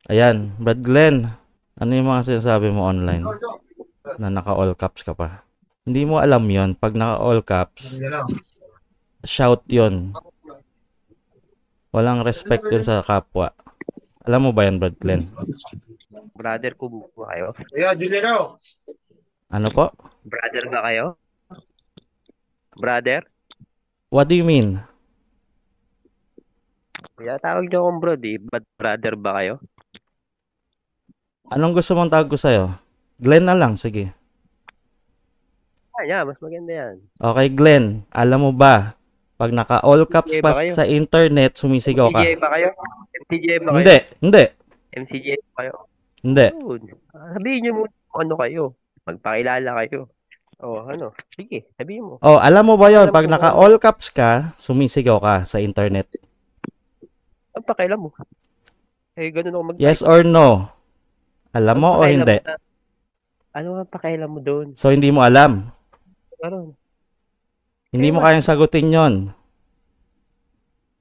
Ayan, Brad Glenn, ano yung mga sinasabi mo online na naka-all caps ka pa? Hindi mo alam yon pag naka-all caps, shout yon. Walang respect yun sa kapwa. Alam mo ba yan, Brad Glenn? Brother ko ba kayo? Ano po? Brother ba kayo? Brother? What do you mean? Kaya tawag niyo akong bro, di? Ba't brother ba kayo? Anong gusto mong tawag ko sa'yo? Glenn na lang, sige. Ah, yeah, mas maganda yan. Okay, Glenn, alam mo ba, pag naka-all caps MCGA pa ba kayo? sa internet, sumisigaw ka. MCGA ba kayo? MCGA ba kayo? Hindi, hindi, MCGA ba kayo? hindi. Yun. Sabihin niyo muna kung ano kayo. Magpakilala kayo. Oh, ano? Sige, sabihin mo. Oh, alam mo ba yon Alam pag ko kung ano. naka-all caps ka, sumisigaw ka sa internet. Ang pakialam mo. Eh, ganun ako Yes mag-type. or no? Alam Ang mo o pakialam mo hindi? na. Ano ang pakialam mo doon? So, hindi mo alam. Karon. Hindi mo Ewan. kayang sagutin yon.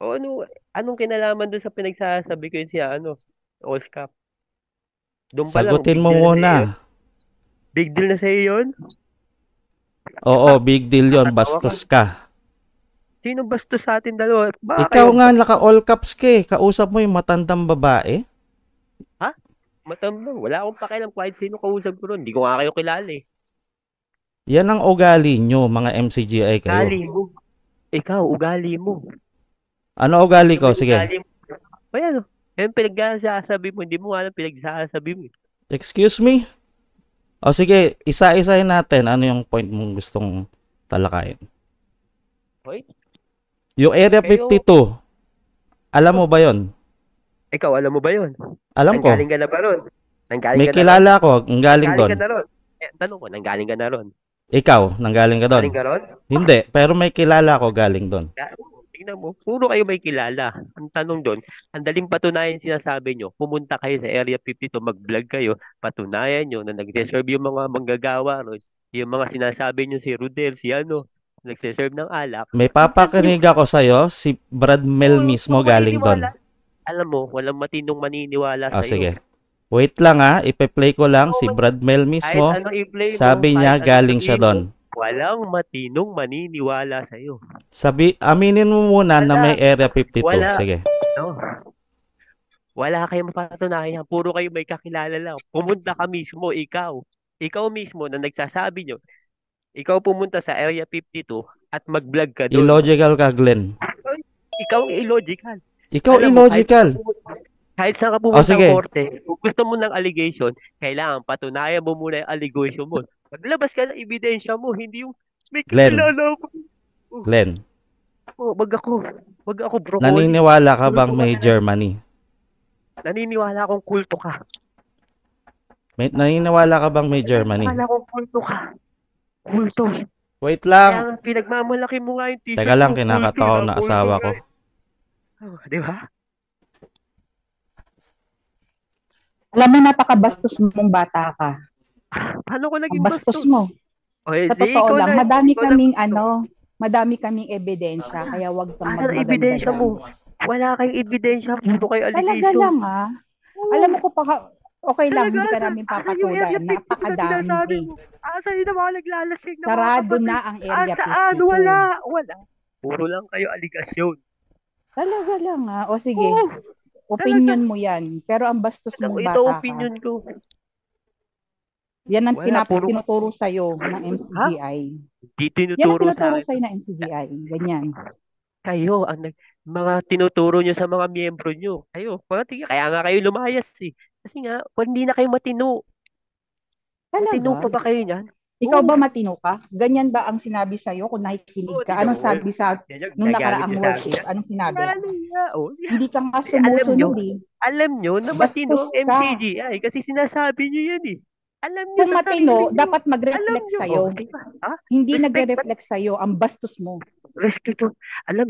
O ano, anong kinalaman doon sa pinagsasabi ko yun siya, ano? All Cup. Doon pa lang, Sagutin big mo deal na sa'yo muna. yun. Big deal na sa'yo yun? Oo, big deal yon. Nakakatawa ka. Bastos ka. Sino bastos sa atin dalawa? Baka Ikaw kayong nga bastos. naka-all caps ka eh. Kausap mo yung matandang babae. Ha? Matambang. Wala akong pakialam kahit sino kausap ko ron. Hindi ko nga kayo kilala eh. Yan ang ugali nyo, mga MCGI kayo. Ugali mo. Ikaw, ugali mo. Ano ugali Ano ba ko? yung Sige. ugali mo? O yan, o. Yung pinagsasabi mo, hindi mo nga alam pinagsasabi mo eh. Excuse me? O sige, isa-isahin natin. Ano yung point mong gustong talakayin? Hoy, Yung Area kayo, 52, alam mo ba yon? ikaw, alam mo ba yun? Alam ko. Nanggaling ka na ba ron? Nanggaling May ka na ron? kilala ako, ang galing Nanggaling doon. ka na ron? Eh, tanong ko, nanggaling ka na ron? Ikaw, nanggaling ka doon. Galing ka ron? Hindi, pero may kilala ako galing doon. Tingnan mo, puro kayo may kilala. Ang tanong doon, ang daling patunayan sinasabi nyo, pumunta kayo sa Area 52, mag-vlog kayo, patunayan nyo na nag-deserve yung mga manggagawa ron, yung mga sinasabi nyo si Rudel, si ano, nagseserve ng alak, May i-vlog nyo. papakinig ako sa'yo, si Brad Mel mismo Kung galing doon. maniniwala, alam mo, walang matinong maniniwala O sa'yo. sige, wait lang ha, ipe-play ko lang Kung si man- Brad Mel Kahit mismo. ano i-play mo, Sabi niya kahit ano galing siya sabihin mo, doon. walang matinong maniniwala sa'yo. Aminin mo muna na Wala, may Area 52. wala. Sige. No. Wala kayong mapatunayan. Puro kayo may kakilala lang. Pumunta ka mismo, ikaw. Ikaw mismo na nagsasabi nyo. Ikaw pumunta sa Area 52 at mag-vlog ka doon. Illogical ka, Glenn. Ikaw ang illogical. Ikaw Alam mo, illogical. kahit saan ka O pumunta ng sige, korte, kung gusto mo ng allegation, kailangan patunayan mo muna yung allegation mo. Maglabas ka ng ebidensya mo, hindi yung may Glenn. kakilala ko. Glenn. Oh, wag ako broccoli. Naniniwala ka bang Kulto ka may talaga. Germany? Naniniwala akong kulto ka. Naniniwala ka bang may Germany? Naniniwala akong kulto ka. Kulto. Wait Kaya lang. nga pinagmamalaki mo nga yung Teka t-shirt lang, mo, kulto kinakatawa na, na kulto asawa nga. ko. Oh, di ba? Alam mo, napakabastos mong bata ka. Paano ko Ang naging bastos bastos? mo. O, eh, Sa di, totoo ikaw lang, na, madami ikaw na kaming bastos. madami kaming ebidensya, kaya wag kang Ano magmaganda ebidensya dyan. mo? Wala kayong ebidensya, puro kayo Talaga allegation. lang Alam mo ko pa, okay lang, Talaga, hindi ka namin asa yung papatulan. area 52 na sinasabi Napakadami. mo? Asa yung mga naglalasing na mga Sarado kapatid? na ang Area Asaan? 52. Wala. Puro lang kayo aligasyon. Talaga lang O sige, Oo, talaga. opinion mo yan. Pero ang bastos mong Ito bata ka. opinion ko. Yan ang Wala, puro, tinuturo sa'yo ng ha? MCGI. Di Yan ang tinuturo sa tinuturo akin. sa'yo ng MCGI. Ganyan. Kayo, mga tinuturo nyo sa mga miyembro nyo. Kaya nga kayo lumayas eh. Kasi nga, hindi na kayo matino. Matino Talaga. pa ba kayo niyan? Ikaw Oo. ba matino ka? Ganyan ba ang sinabi sa'yo kung nakikinig Oo, ka? tingnan Anong mo. sabi sa nung Ginagamit nakaraang niya sa akin worship? yan. Anong sinabi? Lalo nga, oh. Hindi ka nga Alam nyo, sumusunod eh. alam nyo na matino Bastos ang ka. MCGI kasi sinasabi nyo yan eh. Alam nyo Kung sa sarili matino, nyo. dapat Alam mag-reflect nyo. Oh, sa'yo. diba? Ha? Hindi Respect ba? nagre-reflect sa'yo ang bastos mo. Respeto. Alam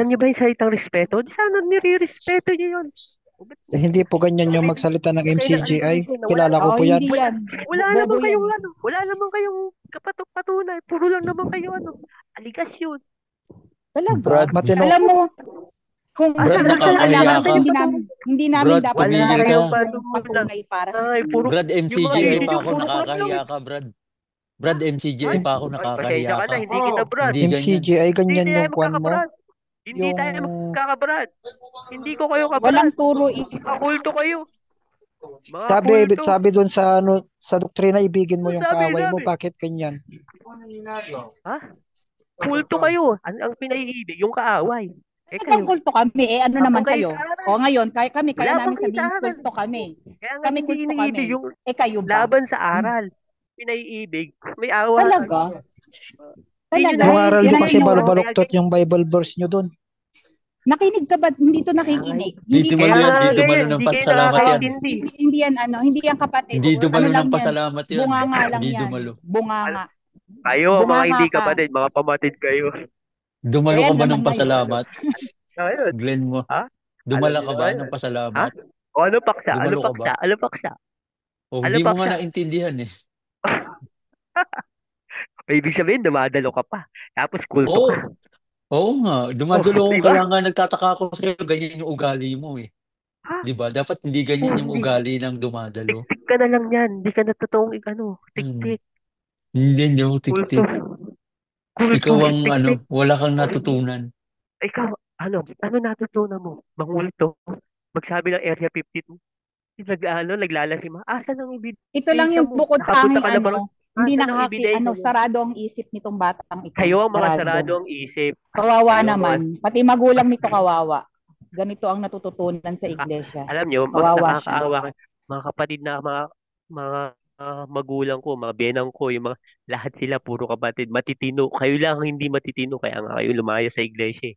nyo ba yung salitang respeto? Di sana nire-respeto nyo yun. Eh, hindi po ganyan yung magsalita ng MCGI. Wala, Kilala ko Oo, po yan. hindi yan. naman Bobo yan kayong eh. wala naman kayong kapatok-patunay. Puro lang naman kayo aligasyon. Talaga. Brad, matino, Alam mo, Kung Brad, nakakahiya alam, ka. hindi namin Brad, dapat tumigil Wala ka. kayong patunay para sa Ay, inyo. puro, Brad, yung mga MCGI video pa nyo, ako, puro crap lang. nakakahiya ka, Brad. Brad, MCGI Ay, pa ako, pasensya nakakahiya ka ka. na, hindi kita brad. Hindi ganyan. MCGI, Hindi ganyan tayo yung kwan mo. magkakabrad. Hindi tayo Yung magkakabrad. Hindi ko kayo kabrad. Walang turo Kakulto kayo. Mga sabi kulto. sabi doon sa ano sa doktrina, ibigin mo yung Sabi, kaaway mo. sabi. Bakit ganyan? Ha? Kulto kayo. Ang pinaiibig, yung kaaway. Eh kayo. Kulto kami, ano naman Ako kayo sa'yo? sa aral. O ngayon, kaya Wala namin akong sabihin sa aral. kulto kami. Kaya nga Kami hindi kulto iniibig kami. yung Kayo ba? laban sa aral. Pinaiibig. May awa. Talaga? Hindi nyo Talaga? Yung aral Yan nyo ang kasi tinuro. balbaloktot yung Bible verse nyo doon. Nakinig ka ba? Hindi to nakikinig. Di dumalo Kaya yan, nga di ganyan, dumalo ng hindi kayo pagsalamat yan. nakakaintindi. Hindi yan hindi yan kapatid. Hindi dumalo Ano lang ng yan? pasalamat yan. Bunganga lang Hindi yan. dumalo. Bunganga. Kayo, mga Bunganga hindi ka. kapatid, mga pamatid kayo. Dumalo Ayan ka ba naman ng ngayon. pasalamat? Ayun. Glenn mo. Ha? Dumala Alam ka niyo ba naman ng yun. pasalamat? O ano paksa? Ano Dumalo ka paksa? ba? Ano paksa? O Ano hindi mo nga paksa? naintindihan eh. Ibig sabihin, dumadalo ka pa. Tapos kulto Oo. ka. Oo nga. Dumadalo ko Diba? kaya nga nagtataka ako sa'yo. Ganyan yung ugali mo eh. Ha? Di ba? Dapat hindi ganyan yung Hindi. ugali ng dumadalo. Tik-tik ka na lang yan. Hindi ka na totoong tik-tik. Hindi yung Kulto. tik-tik. Kulto. Ikaw ang Tik-tik. wala kang natutunan. Ikaw, ano natutunan mo? Mangulto. Magsabi ng Area 52. Naglalasim. Asan ang ebidensya mo? Ito lang yung bukod Nakapunta tanging ka na ba? hindi Asan ang ebidensya mo? sarado ang isip nitong batang ito. Kayo ang mga sarado ang isip. Kawawa Kayo, naman. Pati magulang nito kawawa. Ganito ang natututunan sa iglesia. Alam nyo, Kawawa siya. nakakaawa mga kapatid na mga magulang ko, mga biyenang ko, yung mga lahat sila puro kapatid, matitino. Kayo lang ang hindi matitino, kaya nga kayo lumaya sa iglesia.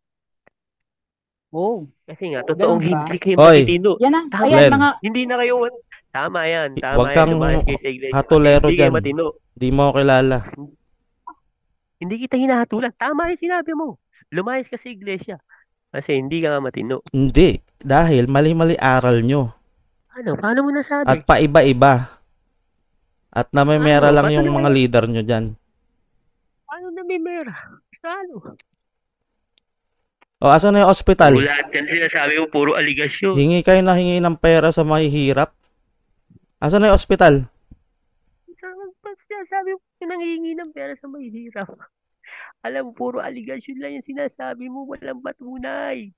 Oh. Kasi nga, totoong Ganun ba? hindi kayo Oy. matitino. Yan na. Tama. Ayan, Glenn. mga Hindi na kayo, tama yan, tama Huwag yan, kang lumayas kayo sa iglesia. hatulero Hindi kayo dyan. matino. Di mo ako kilala. Hindi kita hinahatulan. Tama yung sinabi mo. Lumayas ka sa iglesia. Kasi hindi ka nga matino. Hindi. Dahil mali-mali aral nyo. Ano? Paano mo nasabi? At paiba-iba. At namemera Ano? lang yung Paano mga leader nyo dyan. Paano na may mera? Paano? O, asan na yung ospital? Lahat yan sinasabi mo, puro aligasyon. Hingi kayo na hingi ng pera sa mahihirap. Asan na yung ospital? Sinasabi mo, nangihingi ng pera sa mahihirap. Alam mo, puro aligasyon lang yung sinasabi mo, walang patunay.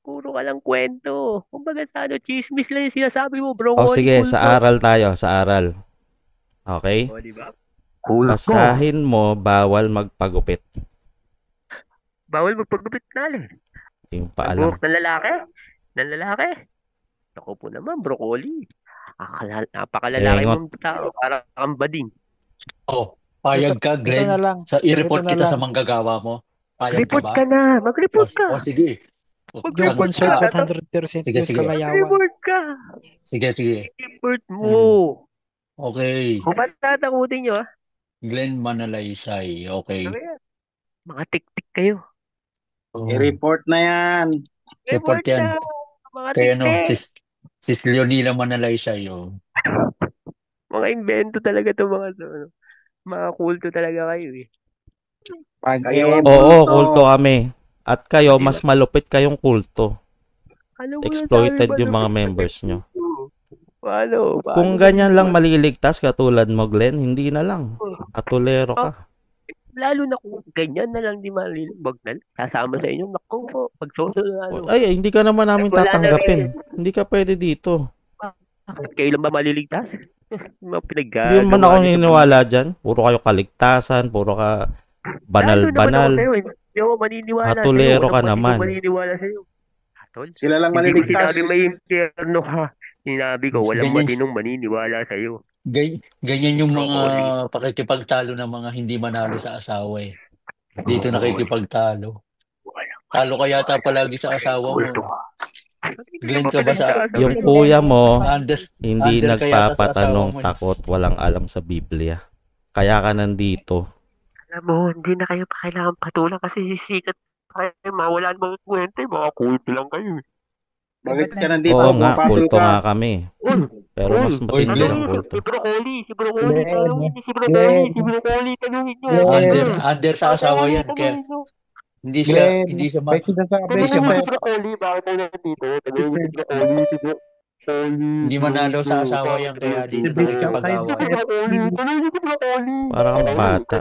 Puro ka lang kwento. Kumbaga sa chismis lang yung sinasabi mo, bro. O sige, sa aral tayo, sa aral. Okay? O, diba? Basahin mo, bawal magpagupit. Bawal magpagupit na lang. Yung paalam. Buhok ng lalaki? Ng lalaki? Ako po naman, broccoli. Napakalalaki Engot. mong tao, parang kang bading. Oh, payag ka, Ito Glenn. na lang. Sa i-report Ito na kita lang. sa manggagawa mo. Payag ka Report ba? ka na, mag-report ka. O sige. Mag-report Yung ka. concert Ah, 100% Sige, yung sige. kalayawan. Mag-report ka. Sige. Report mo. Okay. Kung ba't tatakutin nyo, Glenn Manalaysay. Okay. Kaya, mga tik-tik kayo. Oh. I-report na yan. Support yan. na, mga Kaya no, tik-tik. sis Leonila Manalaysay. Oh. Mga invento talaga to mga to. Ano. Mga kulto talaga kayo eh. Pag Kayo, Oo, kulto kami. At kayo, mas malupit kayong kulto. Ano mo Exploited nasabi ba yung mga naman? members nyo. Paano? Kung ganyan lang maliligtas katulad mo, Glenn, hindi na lang. Atulero ka. Lalo na kung ganyan na lang di malilibag na sasama sa inyo. Naku po, pagsusunod. Ay, hindi ka naman namin Wala na tatanggapin. rin. Hindi ka pwede dito. Bakit kayo lang ba maliligtas? Mga Hindi man ako naniniwala dyan. Puro kayo kaligtasan, puro ka banal-banal. Hindi ako maniniwala Hatulero sa'yo. ka Walang naman. maniniwala sa'yo. Hatol? Sila lang Hindi ko maliligtas. sinabi may impyerno ka. Sinabi ko, walang Ganyan. matinong maniniwala sa'yo. Ganyan yung mga Broccoli. pakikipagtalo ng mga hindi manalo sa asawa eh. Dito nakikipagtalo. Talo ka yata palagi sa asawa mo. Glenn ka ba sa... Yung kuya mo, Under, hindi Under ka yata sa nagpapatanong asawa mo eh. takot, walang alam sa Biblia. Kaya ka nandito. Alam mo, hindi na kayo pa kailangan patulang kasi sisikat pa kayo. Mawalan mga kwento. Mga kulto lang kayo. Bakit ka nandito? Oo nga, Pumapatol kulto ka. nga kami. Pero mas matindi Glenn. ang kulto. Si Broccoli. Si Broccoli. Tanungin niyo si Broccoli. Si Broccoli. Tanungin niyo. Under sa asawa yan. Kaya Hindi Glenn, siya may sinasabi hindi si siya Pep. hindi manalo sa asawa yan kaya Si dito Pep, kaya si nakikipag-away. Pep. Parang kang bata.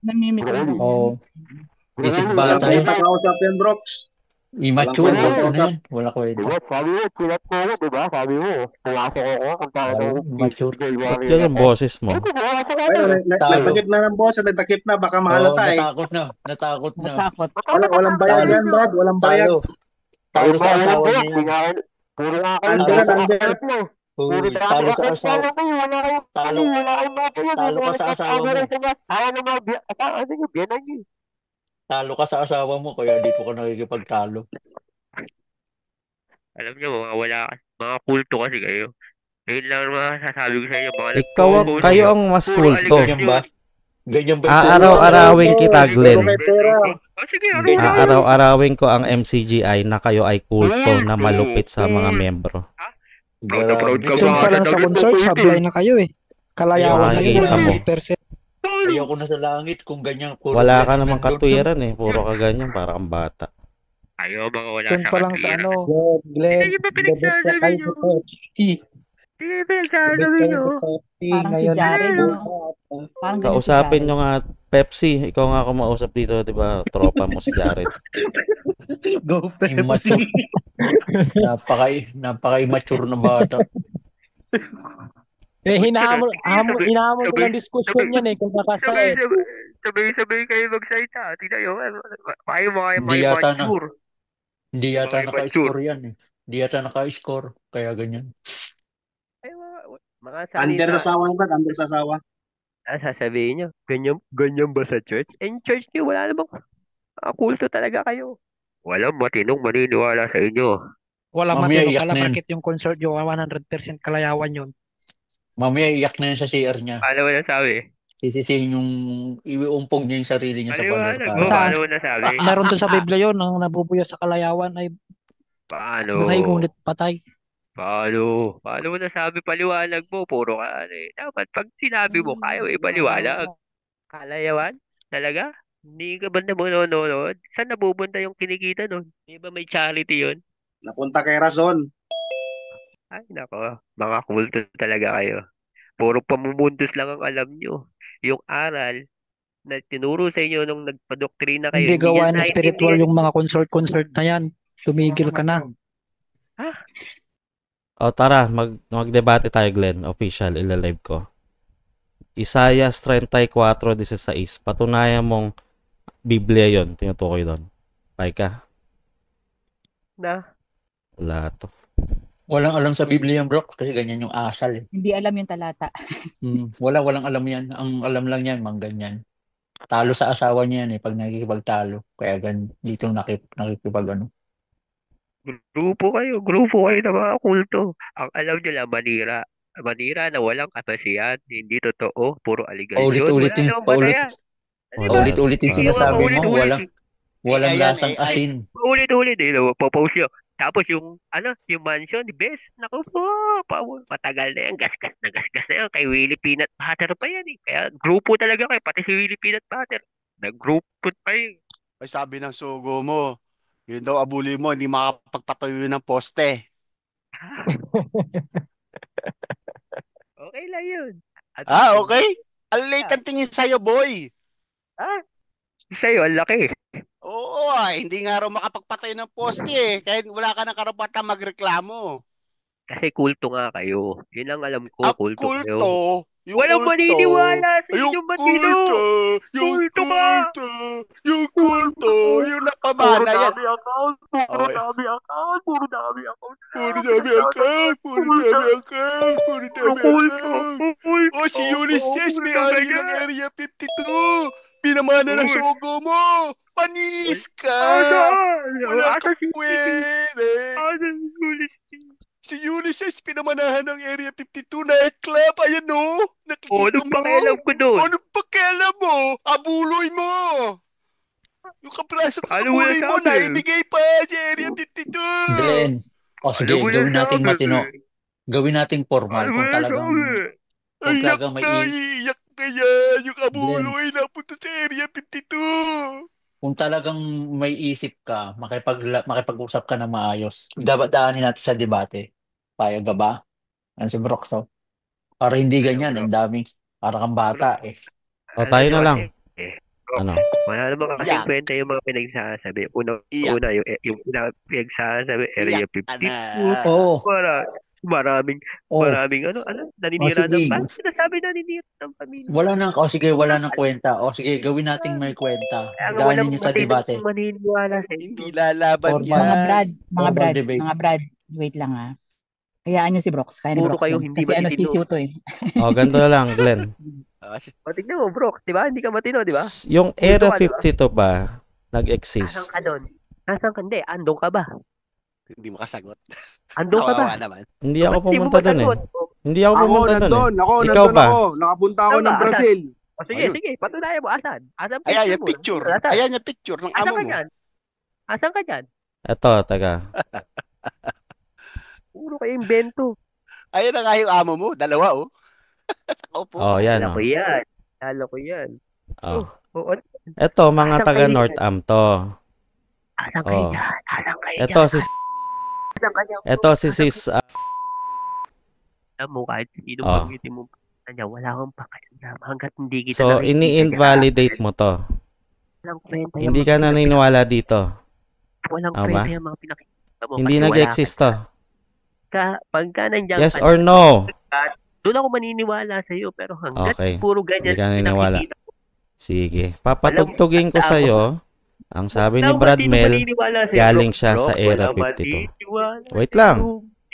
Namimik lang yan. Oo, isip Walang bata yan. utak kausap yan, Brox. Immature, Walang wag kwenta ano usap. yan. Wala kwenta. Sabi mo, chilat ko ako, diba? Sabi mo, pumasok ako, kung Wala, immature. Ba't ganyan boses mo? Pero Talo. nagtakip na ng boss, nagtakip na, baka Oo, mahalata eh. natakot na. Matakot. Walang bayad Talo. yan, Brad. Walang bayad. Talo. Talo sa asawa niya yan. Puro nga kayo. Talo Under, sa under. Uy, talo sa asawa. Talo. Talo ka sa asawa mo. Talo ka sa asawa mo kaya dito ka nakikipagtalo. Alam niyo, mga kulto kasi kayo. Ayun lang ang mga sasabi ko sa inyo, mga Ikaw, nagpo-post kayo nyo. ang mas Puro kulto. Ganyan ba? Ganyan ba? Aaraw-arawin kita, Glenn. Puro kay pera. Sige, Ganyan. Aaraw-arawin ko ang MCGI na kayo ay kulto na malupit sa mga membro. Proud ka Doon ba pa lang sa sa damit mo, consort, Kulto? sablay na kayo eh. Kalayawan na yun, Nakikita mo. 100%. Ayoko na sa langit kung ganyan. Wala ka namang katwiran eh. Puro ka ganyan, para kang bata. Ayaw mga wala Doon sa pa lang sa katwiran. Glenn, Hindi ba gabot pa pinagsasabi kayo nyo? sa Pepsi. Hindi ba Gabot pinagsasabi kayo nyo? sa Pepsi. Parang si Ngayon, Jared, no? Parang ganun si Kausapin Jared. nyo nga, Pepsi. Ikaw nga kumausap dito, di ba? Tropa mo si Jared. go Pepsi. Immature. Napaka-immature na bata. Hinahamon Sabay- ko ng diskusyon yan eh, kung nakasaya. Sabay kayo magsalita. Tingnan nyo, kayo mga Hindi yata na. mature. Hindi yata Mga naka-score yan eh. Hindi yata naka-score. Kaya ganyan. Ay, mga Under salita. sa sawa na, Brad. Under sa sawa. Sasabihin nyo, ganyan ba sa church? In church nyo, wala namang kulto talaga kayo. Walang matinong maniniwala sa inyo. Wala Mamaya matino iyak pala, na yun. bakit yung consort yung 100% kalayawan yun? Mamaya iyak na yun sa CR niya. Paano mo nasabi? Sisisihin yung iuumpog niya yung sarili niya sa pader. Paliwanag mo, Saan? paano mo nasabi? Meron doon sa Biblia yun, ang nabubuya sa kalayawan ay Paano? buhay ngunit patay. Paano? Paano mo nasabi paliwanag mo? Puro ka ano eh. Dapat pag sinabi mo, kaya mo ipaliwanag. Kalayawan? Talaga? Hindi ka ba nanonood? Saan nabubunta yung kinikita nun? Di ba may charity yun? Napunta kay Razon. Ay, nako. Mga kulto talaga kayo. Puro pamumuntos lang ang alam nyo. Yung aral na tinuro sa inyo nung nagpadoktrina kayo. Hindi gawa yan ng spiritual naiintindihan yung mga consort na yan. Tumigil ka na. O tara, magdebate tayo, Glenn. Official, ilalive ko. Isaiah 34:16. Patunayan mong Biblia yon, tinutukoy doon. Pai ka? na. Wala to. Walang alam sa Biblia yan, bro. Kasi ganyan yung asal eh. Hindi alam yung talata. Walang alam yan. Ang alam lang yan, mang ganyan. Talo sa asawa niya yan eh, pag nakikipagtalo. Kaya dito nakikipag ano. Grupo kayo ng mga kulto. Ang alam nyo lang, manira. Manira na walang kapasiyan, hindi totoo, puro aligasyon. Paulit-ulit Wala yung, namang batayan. paulit-ulit yung sinasabi mo, walang AI yan, lasang AI. asin. Paulit-ulit eh, popost yun. Tapos yung mansion, best, naku po, matagal na yan, gasgas na yan, kay Willie Peanut Butter pa yan eh. Kaya grupo talaga kayo, pati si Willie Peanut Butter. Nag-grupo pa yun. Ay, sabi ng sugo mo, yun daw abuli mo, hindi makapagpatayo ng poste. Okay lang yun. At Okay? Ang late ang tingin sa'yo, boy. sa'yo, ang laki. Oo, hindi nga raw makapagpatayo ng poste eh. Kaya wala ka ng karapatan magreklamo. Kasi kulto nga kayo. Yun ang alam ko, kulto kayo. Kulto. Yung Walang kulto. maniniwala sa Yung inyong matino. Yung Kulto ka. kulto. Yung kulto. Yung napamana yan. account. Puro dami account. Puro dami account. Puro dami account. Oh, si Ulysses, may-ari ng Area 52. Pinamana ng sugo mo. Panis ka. Wala kang pwede. Si Ulysses, pinamanahan ng Area 52 nightclub. Ayan o. Nakikita Anong mo? pakialam ko doon? Anong pakialam mo? Abuloy mo. Yung kapraso Paano mo abuloy mo, nasabi? naibigay pa sa Area 52. Glenn, sige, Paano mo gawin nating nasabi? matino. Gawin nating formal Paano mo kung talagang Iyak may na, iiyak na yan. Yung abuloy napunta sa Area 52. kung talagang may isip ka, makipag-usap ka na maayos, dapat daanin natin sa debate. Payag ka ba? Ano si Broxo? Para hindi ganyan, ang daming, para kang bata eh. O, tayo na lang. Bro, Ano? wala naman kasing Yak. kwenta yung mga pinagsasabi. Iyak. Una yung pinagsasabi, Area Iyak ka 52. na. Oo. Maraming Oh, naninira ng sige. pamilya. Sinasabi naninira ng pamilya. Sige, wala nang kwenta. O sige, gawin nating may kwenta. Kaya nga Daanin walang niyo sa debate. maniniwala sa inyo. Hindi lalaban Formal. Mga yan. Brad, Formal debate. mga Brad, wait lang ah. Hayaan nyo si Brox, kaya ni Puro Brox kayo yan. hindi Kasi ano, matitino. sisiw to eh. O, ganito na lang, Glenn. O, tignan mo, bro. Di ba? Hindi ka matino, di ba? Yung Area ka, di ba? 52 ba, Nasaan nag-exist? ka doon? Nasaan ka? Hindi, andong ka ba? Hindi mo kasagot. Andong ka ba? Kawawa naman. Hindi ako Ba't di mo pumunta doon eh. masagot? Hindi ako pumunta doon eh. Ikaw nandun ba? ako. Nakapunta ako Ikaw ng ba? Brazil. O sige, Ayun. sige. Patunayan mo. Asan? Asan Ayan, picture yung mo? picture. Asan? Ayan yung picture ng Asan amo ka mo. dyan? Asan ka dyan? Eto, taga. Puro kayo invento. Ayan na nga yung amo mo. Dalawa, oh. Nakaupo. Oh, yan Kala oh. ko yan. Kala ko yan. Oh. Oo. Eto, mga Asan taga kayo North dyan? Am to. Asan kayo Oh. dyan? Asan kayo Eto dyan? si Asan ka dyan? Eto si Sis Alam mo, kahit sino Oh. banggitin mo niya, wala akong pakialam. Hanggat hindi kita So nakikita ini-invalidate mo to. walang kwenta yung Hindi mga ka naniniwala dito. walang Tama? kwenta yung mga pinakikita mo. Hindi kasi wala nag-exist to. Pagka nandiyan Yes ka, or no? doon ako maniniwala sa iyo. Pero hanggat Okay. puro ganyan Hindi ka naniniwala. pinakikita mo, Sige. Papatugtugin ko sa iyo. Ang sabi ni walang Brad matino Mel, maniniwala sa'yo, galing bro. siya Bro, sa Era walang 52. maniniwala Wait sa'yo. lang.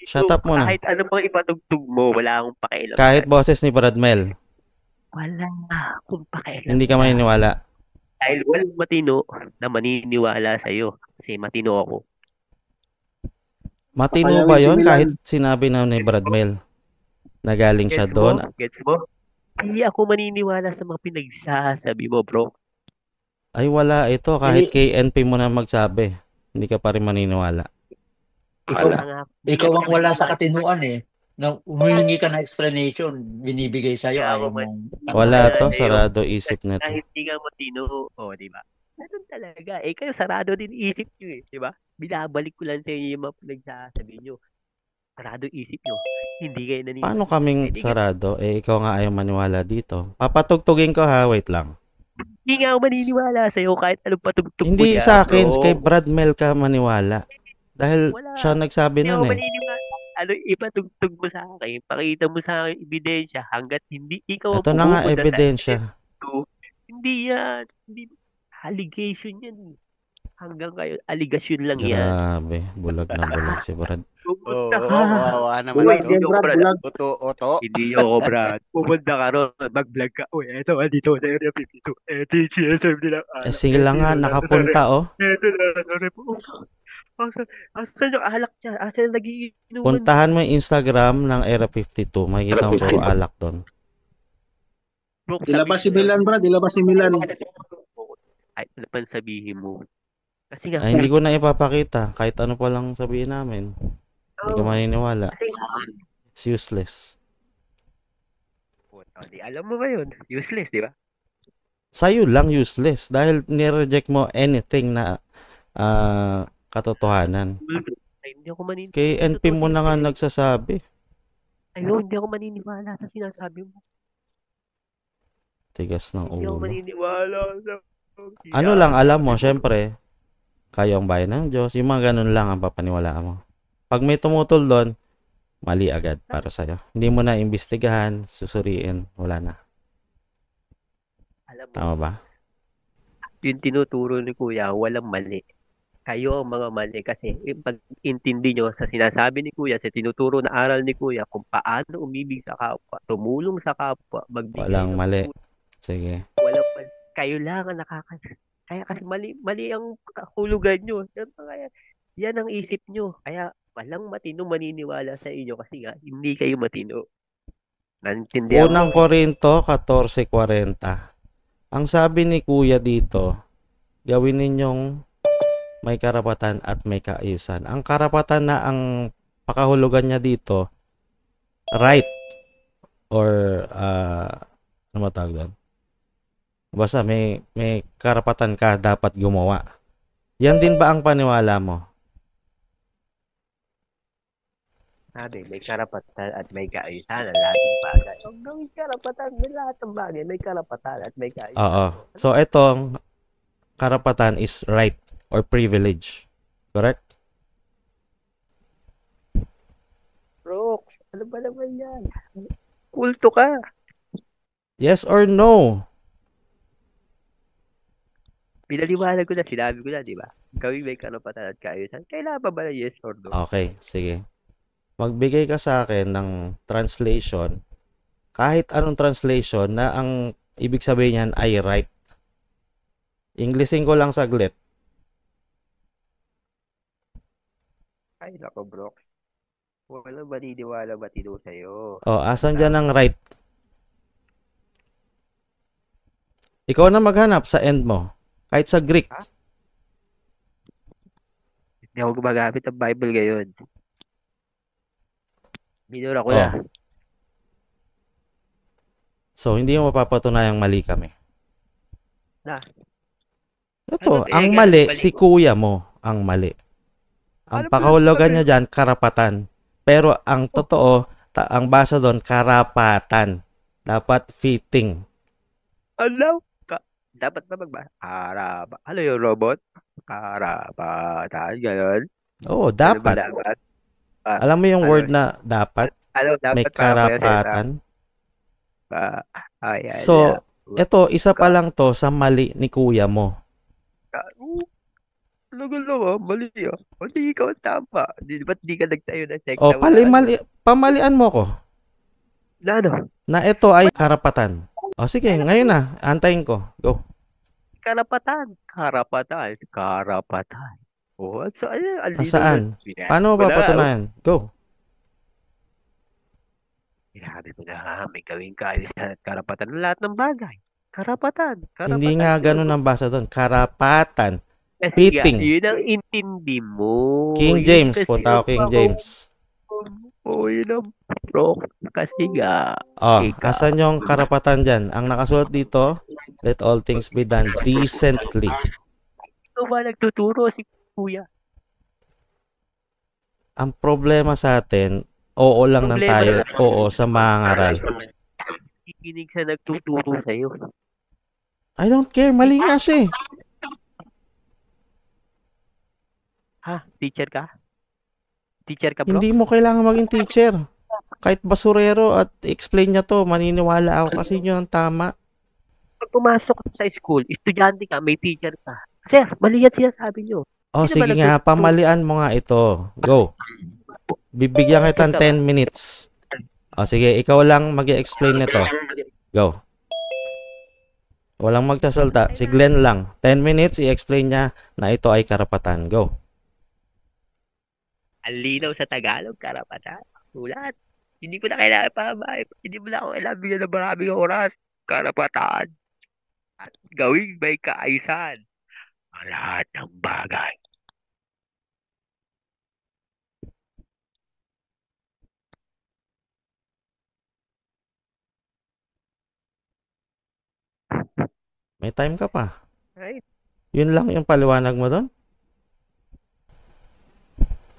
Shut up muna. Kahit ano pang ipatugtog mo, wala akong pakialam. Kahit dyan. boses ni Brad Mel, Wala akong pakialam. hindi ka dyan. maniniwala. Dahil walang matino na maniniwala sa'yo. Kasi matino ako. Matino Masayawin ba si yon Milan. kahit sinabi na ni Brad Mel na galing siya Gets doon? mo? Gets mo? Hindi ako maniniwala sa mga pinagsasabi mo, bro. Ay wala ito. Kahit kay NP mo na magsabi. Hindi ka pa rin maniniwala. Ikaw ang wala sa katinuan eh. Na humingi ka na explanation, binibigay sa'yo, ayaw mong... Wala to. Ayaw. Sarado isip na to. Kahit hindi ka matino, di ba? Ganun talaga. Kayo sarado din isip nyo di ba? Binabalik ko lang sa inyo yung mga pinagsasabi nyo. Sarado isip nyo. Hindi kayo naniniwala. Paano kaming Hindi ka- sarado? Ikaw nga ayaw maniwala dito. Papatugtugin ko ha. Wait lang. Hindi nga ako maniniwala sa'yo kahit anong patugtog mo Hindi niya, sa akin. bro. Kay Brad Mel ka maniwala. Dahil Wala. siya nagsabi Hindi ako nun eh. maniniwala. Ano ipatugtog mo sa akin, pakita mo sa akin ebidensya hanggat hindi ikaw ang Ito na nga pumupunta sa ebidensya. ito. Hindi yan. Hindi, allegation yan. Hanggang kayo, allegation lang yan. Grabe. Bulag na bulag si Brad. Oo, Pupunta ka. kawawa naman Bulag ito. yan, Brad. Bulag. Oto. Hindi ako, Brad. Pupunta ka ron, mag-vlog ka. Uy, eto, dito sa Area 52. Eto yung GSM nila. Eh sige lang nga. Nakapunta oh. Eto na, sorry po. Asan yung alak dyan? Asan yung nagiinuman? Puntahan mo yung Instagram ng Era 52. Makikita mo puro alak doon. Bro, Ilabas si sabihin Milan, mo Brad. Ilabas si Milan. Kahit ano pa sabihin mo. Kasi nga, Ay, hindi ko na ipapakita. Kahit ano pa lang sabihin namin. Hindi ka maniniwala. kasi It's useless. di alam mo ba yun? Useless, di ba? Sa'yo lang useless. Dahil nireject mo anything na katotohanan. Ay, hindi ako maniniwala. Kay NP mo na nga nagsasabi. Ayun, hindi ako maniniwala sa sinasabi mo. Tigas ng Hindi ako ulo. maniniwala sa... Ano lang, alam mo, syempre, kayo ang bayan ng Diyos. Yung mga ganun lang ang papaniwalaan mo. Pag may tumutol doon, mali agad para sa'yo. Hindi mo na imbestigahan, susuriin, wala na. Alam mo, Tama ba? yung tinuturo ni Kuya, walang mali. Kayo ang mga mali kasi yung pag-intindi nyo sa sinasabi ni Kuya, sa tinuturo na aral ni Kuya, kung paano umibig sa kapwa, tumulong sa kapwa, magbigay Walang ng mali. tulong, Sige. walang mali. Kayo lang ang kaya kasi mali ang kahulugan nyo. Yan ang isip nyo. Kaya walang matino maniniwala sa inyo kasi nga, hindi kayo matino. Naintindihan Unang mo? Korinto 14:40. Ang sabi ni Kuya dito, gawin ninyong may karapatan at may kaayusan. Ang karapatan na ang pakahulugan niya dito, right or ano matawag doon? Basta may karapatan ka dapat gumawa. Yan din ba ang paniwala mo? Sabi, may karapatan at may kaayusan ang lahat ng bagay. Huwag gawing karapatan ng lahat ng bagay. May karapatan at may kaayusan. Oo. So, itong karapatan is right or privilege. Correct? Bro, ano ba naman yan? Kulto ka. Yes or no? Pinaliwanag ko na, sinabi ko na, di ba? Gawing may karapatan at kaayusan. Kailangan pa ba na yes or no? Okay, sige. Magbigay ka sa akin ng translation, kahit anong translation na ang ibig sabihin niyan ay right. Englishin ko lang saglit. Ay, nako, bro. Walang maniniwala matino sa'yo. Oh, asan dyan ang right? Ikaw na maghanap sa end mo. Kahit sa Greek. Hindi ako gumagamit ng Bible ngayon. Binura ko na. So, hindi mo mapapatunayang mali kami. Na. Ito, Ano, ang eh, mali, mali si ko. kuya mo ang mali. Ang Ano ba pakahulugan yun? niya dyan, karapatan. Pero ang totoo, ang basa doon, karapatan. Dapat fitting. Alaw ka. Dapat ba magbasa? Karapa. Ano yung robot? Karapatan. Ganon. Oo, Ano ba dapat. dapat? Alam mo yung Ano? word na dapat? Ano May dapat para kaya sa karapatan. ayan. So, ito, isa pa lang to sa mali ni kuya mo. Lugo-lugo, mali ah. Hindi ikaw ang tama. Ba't di ka nagtayo ng sekta? O, pamalian mo ko Na ano? na ito ay karapatan. O, sige, ngayon na. Antayin ko. Go. Karapatan. Karapatan. Karapatan. Oh, so, Saan? Paano mo papatunayan? Go. Sinabi ko na, may gawing kaalisan at karapatan ng lahat ng bagay. Karapatan. Karapatan. Hindi nga ganun ang basa doon. Karapatan. Kasi fitting. nga, yun ang intindi mo. King Yun James. kasi Punta ako ang King mga- James. Oo, yun ang bro. Kasi nga, Oh, ikaw. asan yung karapatan dyan? Ang nakasulat dito, let all things be done decently. ito ba nagtuturo si kuya? Ang problema sa atin, oo lang ng tayo, oo sa mga ngaral. Kikinig sa nagtuturo sa'yo. I don't care, mali nga siya eh. Ha? Teacher ka? Teacher ka, bro? Hindi mo kailangan maging teacher. Kahit basurero at explain niya to, maniniwala ako kasi yun ang tama. Pag pumasok ka sa school, estudyante ka, may teacher ka. Sir, mali yan sinasabi nyo. O Sino ba sige nga, nagtuturo? pamalian mo nga ito. Go. Bibigyan kita ng 10 minutes. O sige, ikaw lang mag-explain nito. Go. Walang magsasalta. Si Glenn lang. 10 minutes, i-explain niya na ito ay karapatan. Go. Ang linaw sa Tagalog, karapatan. Ulat. Hindi ko na kailangan pa, hindi mo na ako kailangan bigyan ng maraming oras. Karapatan. At gawing may kaayusan. Ang lahat ng bagay. May time ka pa. Right? Yun lang yung paliwanag mo doon?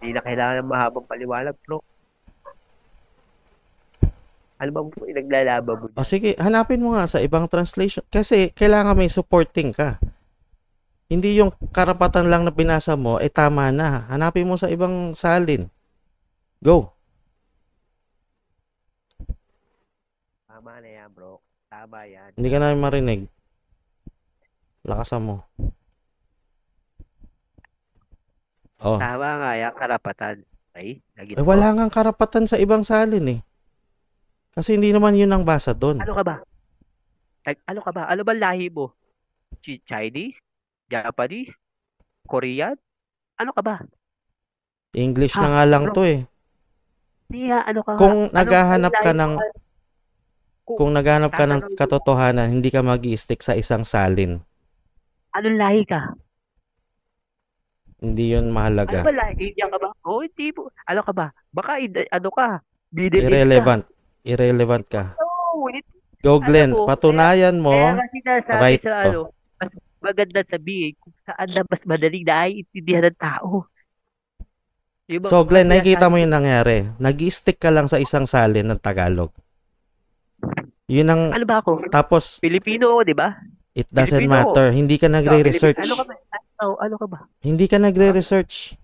Hindi na kailangan ng mahabang paliwanag, bro. Ano bang pinaglalaban mo? O sige, hanapin mo nga sa ibang translation. Kasi kailangan may supporting ka. Hindi yung karapatan lang na binasa mo, tama na. Hanapin mo sa ibang salin. Go. Tama na yan, bro. Tama yan. Hindi ka namin marinig. Lakasan mo. Oh. Tama nga yan, karapatan. Okay? Wala nga karapatan sa ibang salin eh. Kasi hindi naman yun ang basa doon. Ano ka ba? Ano ka ba? Ano ba lahi mo? Chinese? Japanese? Korean? Ano ka ba? English na nga lang to eh. Hindi nga, ano ka Kung nga? naghahanap ka lahi ng mo? kung naghahanap ka ng Tatanungin- katotohanan, hindi ka mag-i-stick sa isang salin. Anong lahi ka? Hindi yun Ano mahalaga. ba lahi? Indian ka ba? Oh, hindi po. Ano ka ba? Baka, ano ka? Middle East ka. Irrelevant. Irrelevant ka. No, Go, Alam Glenn. mo, Patunayan kaya mo, kasi nasabi right sa to. mas maganda sabihin kung saan na mas madaling naiintindihan ng tao. Yung So, mga Glenn, nakikita mo sinasabi, yung nangyari. Nag-stick ka lang sa isang salin ng Tagalog. Yun ang, ano ba ako? tapos, Pilipino ako, di ba? it doesn't Pilipino ako. matter. Hindi ka Ano nagre-research. ka ba? Ano ka ba? Hindi ka nagre-research.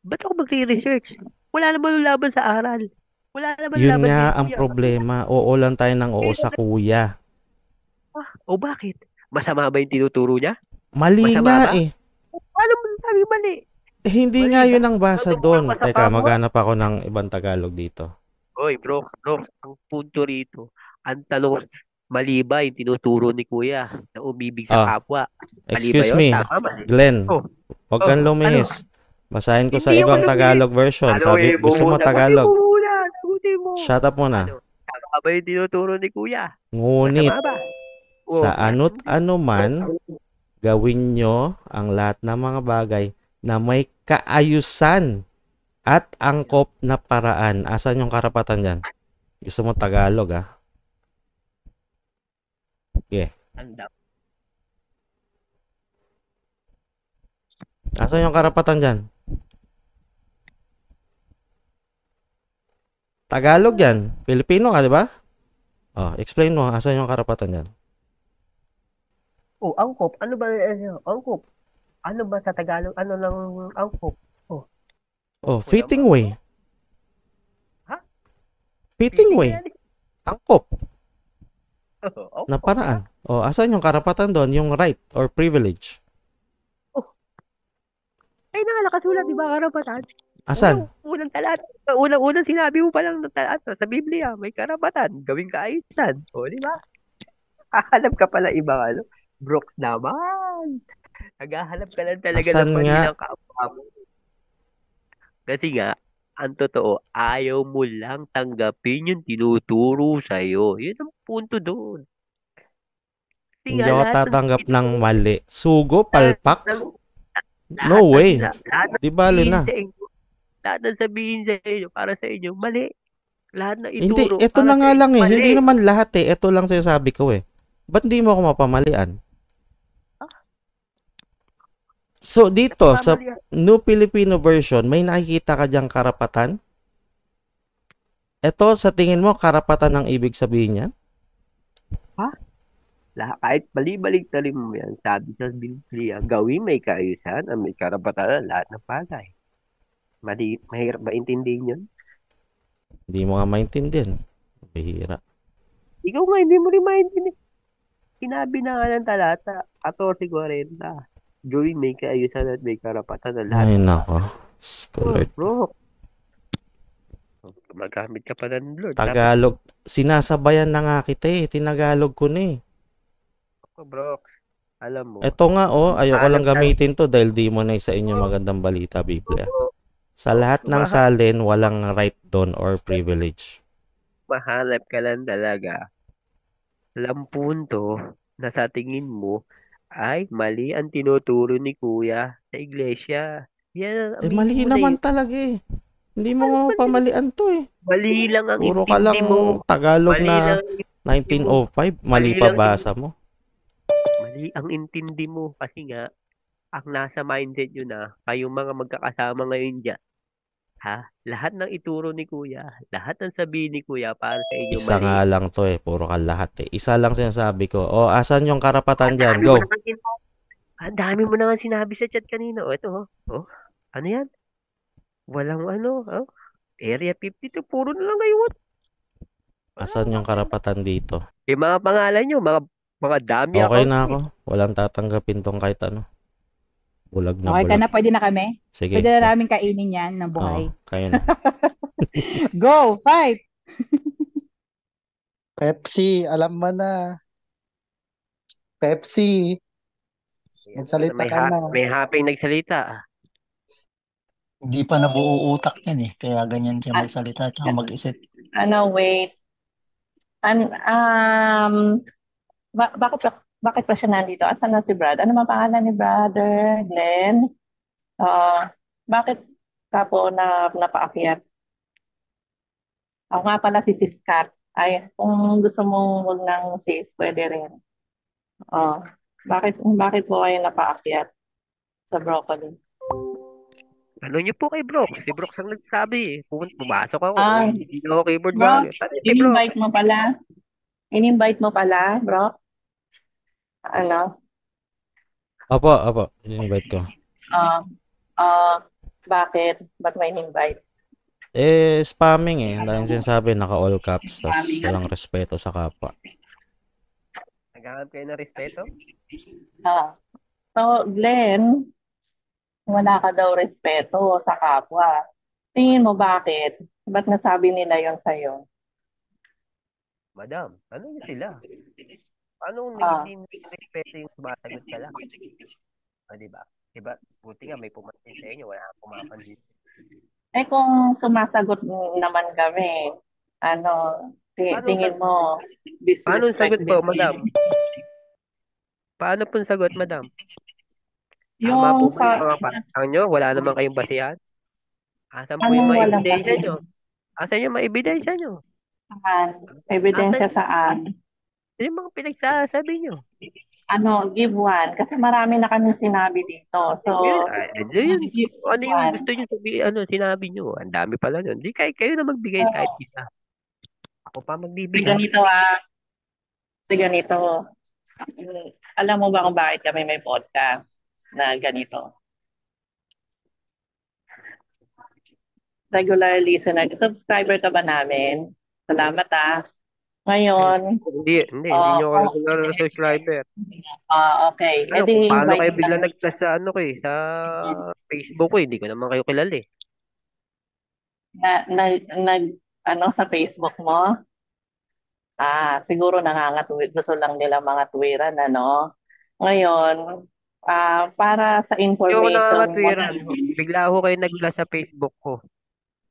Ba't ako magre-research? Wala naman laban sa aral. Wala naman Yun laban nga dito. ang problema. Oo lang tayo ng oo sa kuya. O bakit? Masama ba yung tinuturo niya? Mali Masama nga ba? eh. Paano mo sabi mali? Hindi Mali nga ba? yun ang basa Sabi mo doon. nga, masama Teka, mo. maghanap ako ng ibang Tagalog dito. Oy, bro, ang punto rito, ang tanong, mali ba yung tinuturo ni Kuya na umibig sa Ah, kapwa? Mali ba excuse yun? me, Tama, mali. Glenn. Oh, Huwag oh, kang ano? lumihis. Basahin ko sa Hindi ako ibang lumihis. Tagalog version. Sabi, gusto mo Sagutin Tagalog. mo muna, sagutin mo. Shut up muna. Ano? Tama ba yung tinuturo ni Kuya? Ngunit, Masama ba? sa Oh, ano't ano man, gawin nyo ang lahat ng mga bagay na may kaayusan at angkop na paraan. Asan yung karapatan dyan? Gusto mo Tagalog, ah? Okay. Tanda. Asan yung karapatan dyan? Tagalog yan. Pilipino ka, di ba? Oh, explain mo. Asan yung karapatan dyan? Oh, angkop. Ano ba angkop? Ano ba sa Tagalog? Ano lang angkop? Oh, fitting way. Ha? Fitting way. yan eh. Angkop Oh, na paraan. Oh, asan yung karapatan doon? Yung right or privilege? Ay, nakalakasulat, di ba, karapatan? Asan? Unang talata. Unang sinabi mo pa lang ng talata sa Biblia, may karapatan, gawing kaayusan. O, di ba? Hahanap ka pala ibang ano. Brooks naman. Naghahanap ka lang talaga Asan ng mali nga? ng kapwa mo. Kasi nga, ang totoo, ayaw mo lang tanggapin yung tinuturo sa'yo. Yun ang punto doon. Kasi Hindi nga, ako lahat ng tatanggap ng tinuturo- mali. Sugo, lahat palpak? ng- No lahat ng way. lahat ng Di bali sabihin na. sa inyo, lahat ng sabihin sa inyo, para sa inyo, mali. Lahat ng Hindi, ituro, ito para na sa nga inyo, lang eh. mali. Hindi naman lahat eh. Ito lang sinasabi ko eh. Ba't di mo ako mapamalian? So, dito, sa Mali yan. New Filipino version, may nakikita ka diyang karapatan? Ito, sa tingin mo, karapatan ang ibig sabihin yan? Kahit bali-balik na rin mo yan, sabi sa Biblia, gawin may kaayusan at may karapatan ang lahat ng bagay. Mahirap maintindihin yun? Hindi mo nga maintindihan. Bihira. Ikaw nga, hindi mo rin maintindihan. Sinabi na nga ng talata, 14:40, gawin may kaayusan at may karapatan ang lahat. Ay, nako. Scholar. Bro, magamit ka pa ng Lord. Tagalog. Sinasabayan na nga kita eh. Tinagalog ko na eh. Bro, alam mo. Ito nga oh, ayoko lang Hanap ka- gamitin to dahil di mo na sa inyo magandang balita, Biblia. Sa lahat ng salin, walang right doon or privilege. Mahanap ka lang talaga. Alam punto na sa tingin mo ay mali ang tinuturo ni Kuya sa iglesia. Yan ang Eh, mali aminin mo na naman yun. talaga eh. Hindi mo nga pamalian to eh. Mali lang ang Puro ka lang intindi mo. Tagalog Mali na lang, 1905. Mali Mali pa lang basa mo. mali ang intindi mo kasi nga ang nasa mindset nyo na kayong mga magkakasama ngayon dyan. Ha? Lahat ng ituro ni Kuya, lahat ng sabihin ni Kuya para sa inyo Isa mali. nga lang to eh. Puro ka lahat eh. Isa lang sinasabi ko. O, asan yung karapatan dyan? Ang Go. dami mo na nga sinabi sa chat kanina. O, ito, oh. Ano yan? Walang ano, Area 52, puro na lang kayo. Asan yung karapatan dito? Yung mga pangalan nyo, mga dami Okay account na nyo. ako. Walang tatanggapin tong kahit ano. Bulag na Okay ka bulag. na, pwede na kami? Sige. Pwede na namin kainin yan ng buhay. Oo, kayo na. Go, fight! Pepsi, alam mo na. Pepsi, magsalita ka na. May happy nagsalita. Hindi pa nabuo utak yan eh. Kaya ganyan siya magsalita at mag-isip. Wait. Bakit pa siya nandito? Asan na si Brad? Ano man pangalan ni Brother Glenn? Bakit ka po napaakyat? Ako nga pala si Sis Kat. Ay, kung gusto mong huwag ng sis, pwede rin. Oh, bakit po kayo napaakyat sa broccoli? Ano niyo po kay Brooks? Si Brooks ang nagsabi eh. Pumasok ako. Ah, Hindi na ako keyboard bro, warrior. Tanong kay Brooks. in-invite mo pala, bro? Ano? Opo, in-invite ko. Ah, ah, bakit? Ba't may invite? Spamming eh. Ang daming sinasabi, naka-all caps, tas walang respeto sa kapwa. Naghahanap kayo ng respeto? So, Glenn, wala ka daw respeto sa kapwa. Tingin mo bakit? Ba't nasabi nila yon sa'yo? Madam, ano niyo sila? Paano kung Ah. hindi respeto yung sumasagot ka lang? Diba? Diba? Buti nga may pumansin sa inyo. Wala kang pumapansin. Eh kung sumasagot naman kami, tingin mo, Paano sagot disrespect po, din madam? yun? Paano pong sagot, madam? Tama Yung po ba yung mga patang nyo? Wala naman kayong basihan? Asan po yung anong mga walang ebidensya basihan? nyo? Asan yung mga ebidensya nyo? Saan? Ebidensya saan? Yung mga pinagsasabi nyo. Give one. Kasi marami na kami sinabi dito. So, give Ano yung one. gusto nyo sabihin, sinabi nyo? Ang dami pala nun. Di kayo na magbigay kahit isa. Ako pa magbibigay. Kasi ganito. Alam mo ba kung bakit kami may podcast na ganito? Regular listener. Subscriber ka ba namin? Salamat Ngayon, Hindi nyo kayo regular subscriber. okay. Paano kayo bigla nag-plus sa sa Facebook ko? Hindi ko naman kayo kilala eh. Sa Facebook mo? Siguro nangangatwid. Gusto lang nila mga tuwiran, Ngayon, para sa Hindi ako information mo nangangatwiran. Bigla ako kayo nag-plus sa Facebook ko.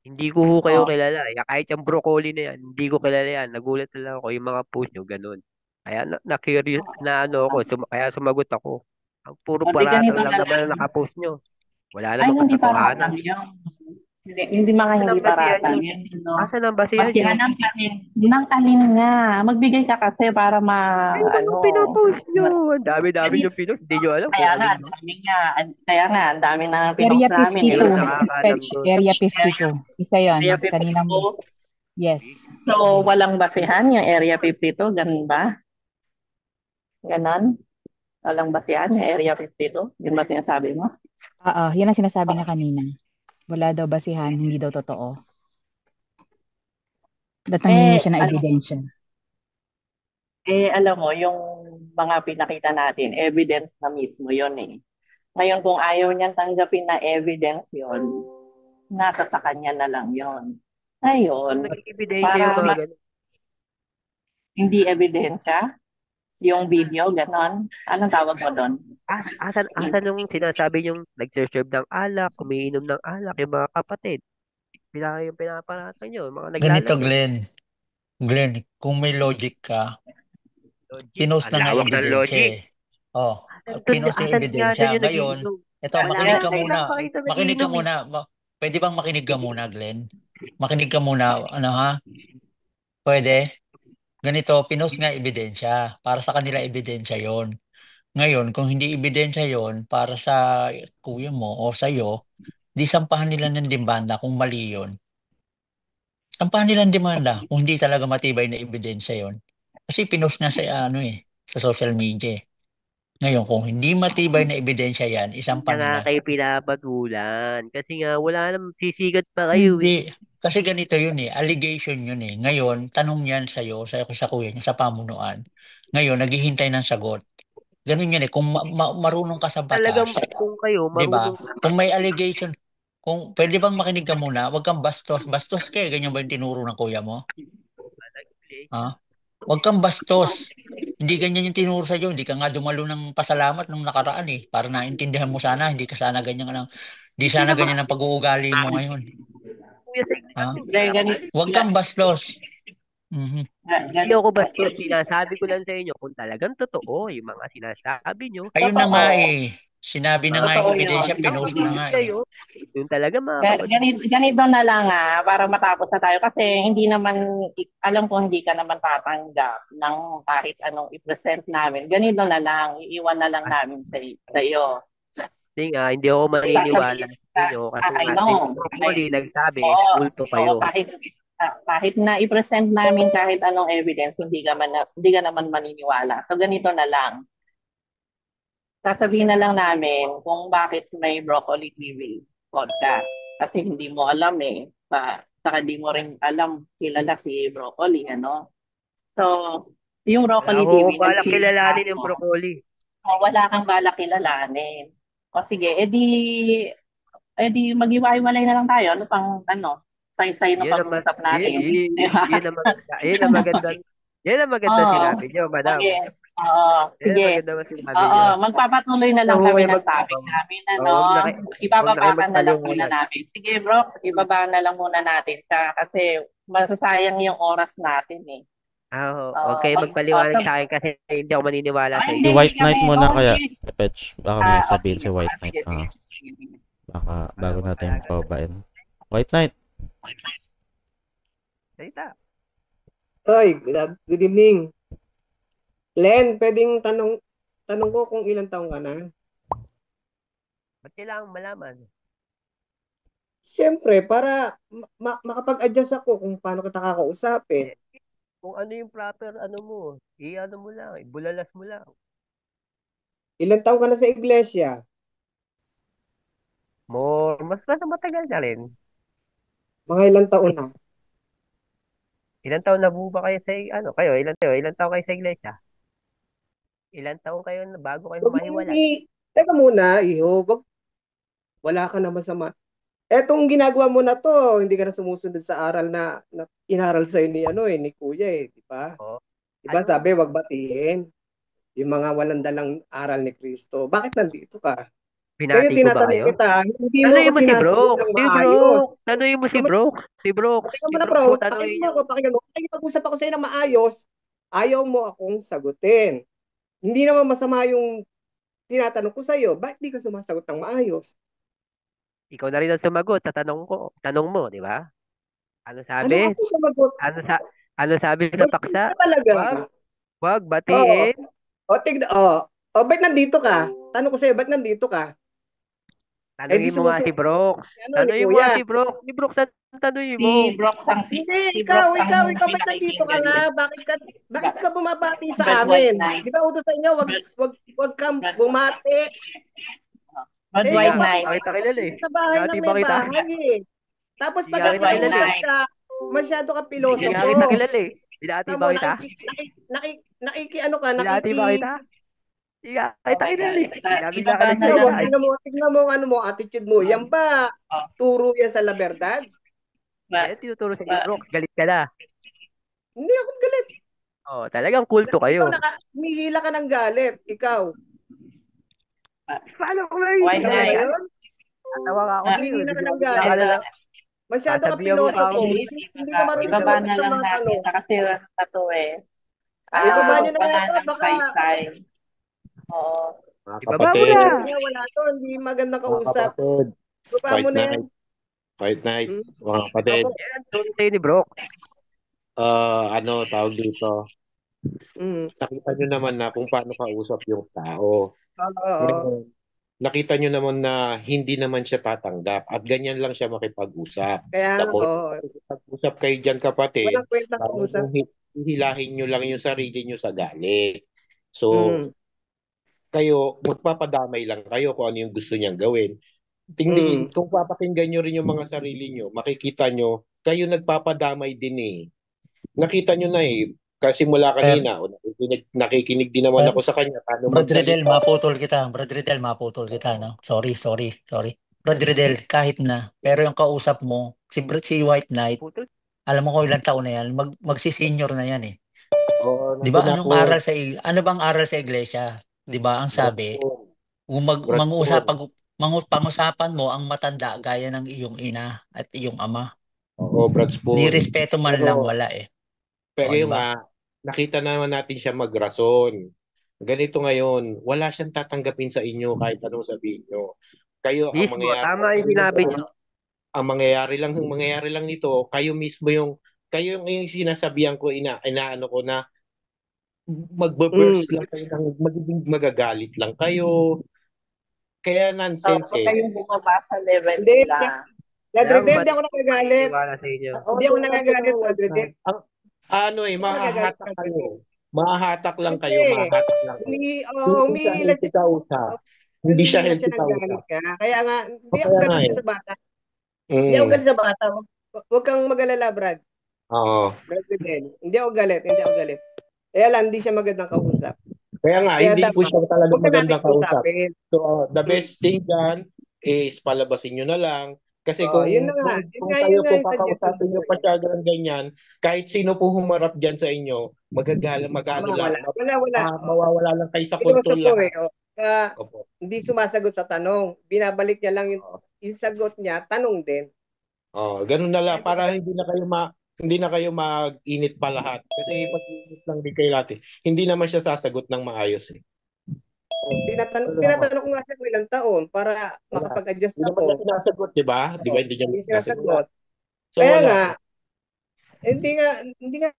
Hindi ko kayo kilala. Kahit yung broccoli na yan, hindi ko kilala yan. Nagulat na lang ako yung mga post nyo, ganun. Kaya na-curious kaya sumagot ako. Ang puro paratang lang naman ang nakapost nyo. Wala namang katotohanan. Hindi paratang. Asan ang basihan nyo? Ng alin nga. Magbigay ka kasi para Ano pinopost nyo? Ang dami-dami yung pinost. Hindi nyo alam. Kaya nga, ang dami na pinost Area namin. 52. Area 52. Isa yon. Area Kanina 52. mo. Yes. So, walang basihan yung Area 52? Ganun ba? Ganon? Walang basihan yung Area 52? Yun ba sinasabi mo? Oo, yan ang sinasabi niya kanina. Wala daw basihan, hindi daw totoo. Datangin niya siya ng ebidensya. Alam mo, yung mga pinakita natin, evidence na mismo yun eh. Ngayon, kung ayaw niyang tanggapin na evidence yun, nasa sa kanya na lang yun. Ngayon, hindi ebidensya, yung video, ganon. Anong tawag mo doon? Asan yung sinasabi yung nag-serve ng alak, umiinom ng alak, yung mga kapatid? Yung pinaparatan nyo, mga Ganito, naglalagay. Glenn, kung may logic ka, pinost na nga ebidensya eh. Pinost yung ebidensya. Ngayon, makinig ka muna. Pwede bang makinig ka muna, Glenn? Makinig ka muna, Pwede? Ganito, pinost nga ebidensya. Para sa kanila ebidensya yon. Ngayon, kung hindi ebidensya yon, para sa kuya mo o sa'yo, di sampahan nila ng demanda kung mali yon. Sampahan nila ng demanda kung hindi talaga matibay na ebidensya yon. Kasi pinost nga sa sa social media. Ngayon, kung hindi matibay na ebidensya yan, isampang nila. Kayo pinapagulan. Kasi nga, wala namang sisigat pa kayo Hindi. Kasi ganito yun allegation yun Ngayon, tanong yan sa'yo, sa kuya niya, sa pamunuan. Ngayon, naghihintay ng sagot. Ganun yun kung marunong ka sa batas. Talagang kung kayo, diba? Kung may allegation, kung pwede bang makinig ka muna, wag kang bastos. Bastos ka ganyan ba yung tinuro ng kuya mo? Wag kang bastos. Hindi ganyan yung tinuro sa'yo. Hindi ka nga dumalo ng pasalamat nung nakaraan Para naintindihan mo sana, hindi ka sana ganyan hindi sana ganyan ang pag-uugali mo ngayon. Wag kang bastos. Hindi ako bastos. Sinasabi ko lang sa inyo kung talagang totoo yung mga sinasabi nyo. Ayun na nga Sinabi na nga Totoo yung ebidensya, yun. pinost na nga eh. Kayo. Doon talaga makakapag... Ganito na lang para matapos na tayo kasi hindi naman, alam ko hindi ka naman tatanggap ng kahit anong i-present namin. Ganito na lang, iiwan na lang namin sa iyo. Kasi nga, hindi ako maniniwala sa inyo kasi I nga, si know. Broccoli nagsabi, Oo, multo kayo. oo, kahit na i-present namin kahit anong evidence, hindi ka naman maniniwala. So ganito na lang. Sasabihin na lang namin kung bakit may Broccoli TV podcast. Kasi hindi mo alam saka hindi mo rin alam kilala si Broccoli, ano? So, yung Broccoli Ako, TV, bala nag-feel kilalanin ako. yung Broccoli. Wala kang balak kilalanin. O sige, edi maghiwa-hiwalay na lang tayo. Ano pang, say-say na Yun ang, pag-uusap natin. yun ang maganda. Yun ang maganda Oo. sinabi nyo, madam. Sige. Oo, Yun ang sige. maganda sinabi Oo, nyo. magpapatuloy na lang So, kami huwag ng kayo topic namin, Huwag na kayo Ibababa na lang muna magpaliwanag. namin. Sige, bro, ibaba na lang muna natin siya kasi masasayang yung oras natin eh. Huwag kayo magpaliwanag sa akin kasi hindi ako maniniwala sa Si inyo. White Knight muna Oo, kaya. sige. Pech, baka may sabihin sige. si White Knight. Sige, sige. Baka bago natin pababain. White Knight. Salita. Hoy, good evening. Len, pwedeng tanong ko kung ilang taong ka na? Ba't kailangan malaman? Siyempre, para makapag-adjust ako kung paano kita kakausapin. Kung ano yung proper mo, i-ano mo lang, ibulalas mo lang. Ilang taong ka na sa iglesia? Mas matagal na rin. Mga ilang taon na? Ilang taon na buo ba kayo sa, kayo, ilang taon kayo sa iglesia? Ilang taon kayo na bago kayo mahiwalay? Teka muna, iho, wala ka naman sa etong ginagawa mo na to, hindi ka na sumusunod sa aral na inaral sa ni Kuya di ba? Di ba sabi, wag batiin yung mga walang dalang aral ni Kristo. Bakit nandito ka? Kaya Binati ko ba kayo? kita, hindi mo Tanungin ako mo si sinasagot Brooks. ng Si maayos. Brooks. Tanungin mo si Brooks. Si Brooks. Pakinggan mo na, bro. Pakinggan mo. Pakinggan ako sa iyo ng maayos. Ayaw mo akong sagutin. Hindi naman masama yung tinatanong ko sa iyo. Bakit di ka sumasagot ng maayos? Ikaw na rin ang sumagot sa tanong mo, di ba? Ano sabi? Ano ako sumagot? Ano sabi sa paksa? Wag batiin. Ba't nandito ka? Tanong ko sa iyo, ba't nandito ka? Tanungin mo nga si Brooks. Tanungin mo nga si Brooks. Si Brooks ang tanungin mo. Si Brooks ang Hindi, ikaw, ba't nandito ka na? Bakit ka bumabati sa amin? Di ba utos sa inyo, wag kang bumati. White Knight. Bakit kilala eh? Sa bahay lang may bahay eh. Tapos pag masyado ka piloso Hindi ko. kita kilala eh. Binati ba kita? Nakiki-ano ka? Binati ba kita? Kita kilala eh. Tingnan mo ano mo, attitude mo. Yan ba? Turo yan sa la verdad? Tinuturo sa iyo, Brooks. Galit ka na. Hindi ako galit. Talagang kulto kayo. Humihila ka ng galit. Ikaw. Paano ko lang White Knight. Natawa ka ako sa'yo. Humihila ka ng galit. Masyado ka piloso ko. Hindi ka marunong Ibaba sumagot na sa lang mga natin tanong. kasi na to eh. Ibaba niyo na Wala ito. nang Baka saysay. Oo. Ibaba mo na. Wala to. Hindi magandang kausap. Kapatid. Ibaba mo na yan. White Knight. Mga kapatid. Yan, tulong sa'yo ni Brooks. Tawag dito. Nakita nyo naman na kung paano kausap yung tao. Nakita nyo naman na hindi naman siya tatanggap at ganyan lang siya makipag-usap. Kaya, Pag-usap kayo dyan, kapatid, walang kwenta kausap. hihilahin nyo lang yung sarili nyo sa galit. So, kayo, magpapadamay lang kayo kung ano yung gusto niyang gawin. Tingnan, kung papakinggan nyo rin yung mga sarili nyo, makikita nyo, kayo nagpapadamay din eh. Nakita nyo na eh, kasi mula kanina, nakikinig din naman ako sa kanya. Brad Riddle, maputol kita, no? Sorry. Brad Riddle, kahit na. Pero yung kausap mo, si White Knight, alam mo ko ilang taon na yan, magsisenior na yan eh. Di ba ano bang aral sa iglesia? Di ba ang sabi, pag-usapan mo ang matanda gaya ng iyong ina at iyong ama. Oo, Brad Spoon. Di respeto man lang wala eh. Pero yung nakita naman natin siya magrason. Ganito ngayon, wala siyang tatanggapin sa inyo kahit anong sabihin nyo. Kayo ang Mismo, mangyayari tama yung sinabi niyo. ang mangyayari lang nito, kayo yung sinasabihan ko inaano ko na magbe-burst lang kayo magiging magagalit lang kayo. Kaya nonsense Huwag kayong bumaba sa level Hindi, nila. Rodrigo, hindi ako nakagalit. Wala sa inyo. Hindi ako nakagalit, Rodrigo. Mahahatak kayo. Mahahatak lang kayo, Kasi, mahahatak lang kayo. umiilag Hindi siya healthy kausap. Hindi siya healthy nagalit kausap. ka. Kaya nga, hindi O, ako kaya nga galit eh. sa bata. Hindi ako galit sa bata. Huwag kang mag-alala, Brad. Oo. Hindi ako galit. Kaya lang, hindi siya magandang kausap. Kaya nga, Kaya hindi po siya talaga huwag na natin magandang kausap. kausapin. So, the best thing dyan is palabasin nyo na lang. Kasi Yun na nga. kung kayo po kakausapin nyo pa siya ganyan, kahit sino po humarap dyan sa inyo, magano lang, mawawala lang kayo sa control lang. Hindi sumasagot sa tanong. Binabalik niya lang yung sagot niya, tanong din. Ganun na lang para hindi na kayo mag-init pa lahat. Kasi pag-init lang din kayo natin. Hindi naman siya sasagot ng maayos eh. Tinatanong ko nga siya kung ilang taon para makapag-adjust Hindi ako. naman niya sinasagot, di ba? Di ba hindi niya sinasagot? So, Kaya wala. nga, hindi nga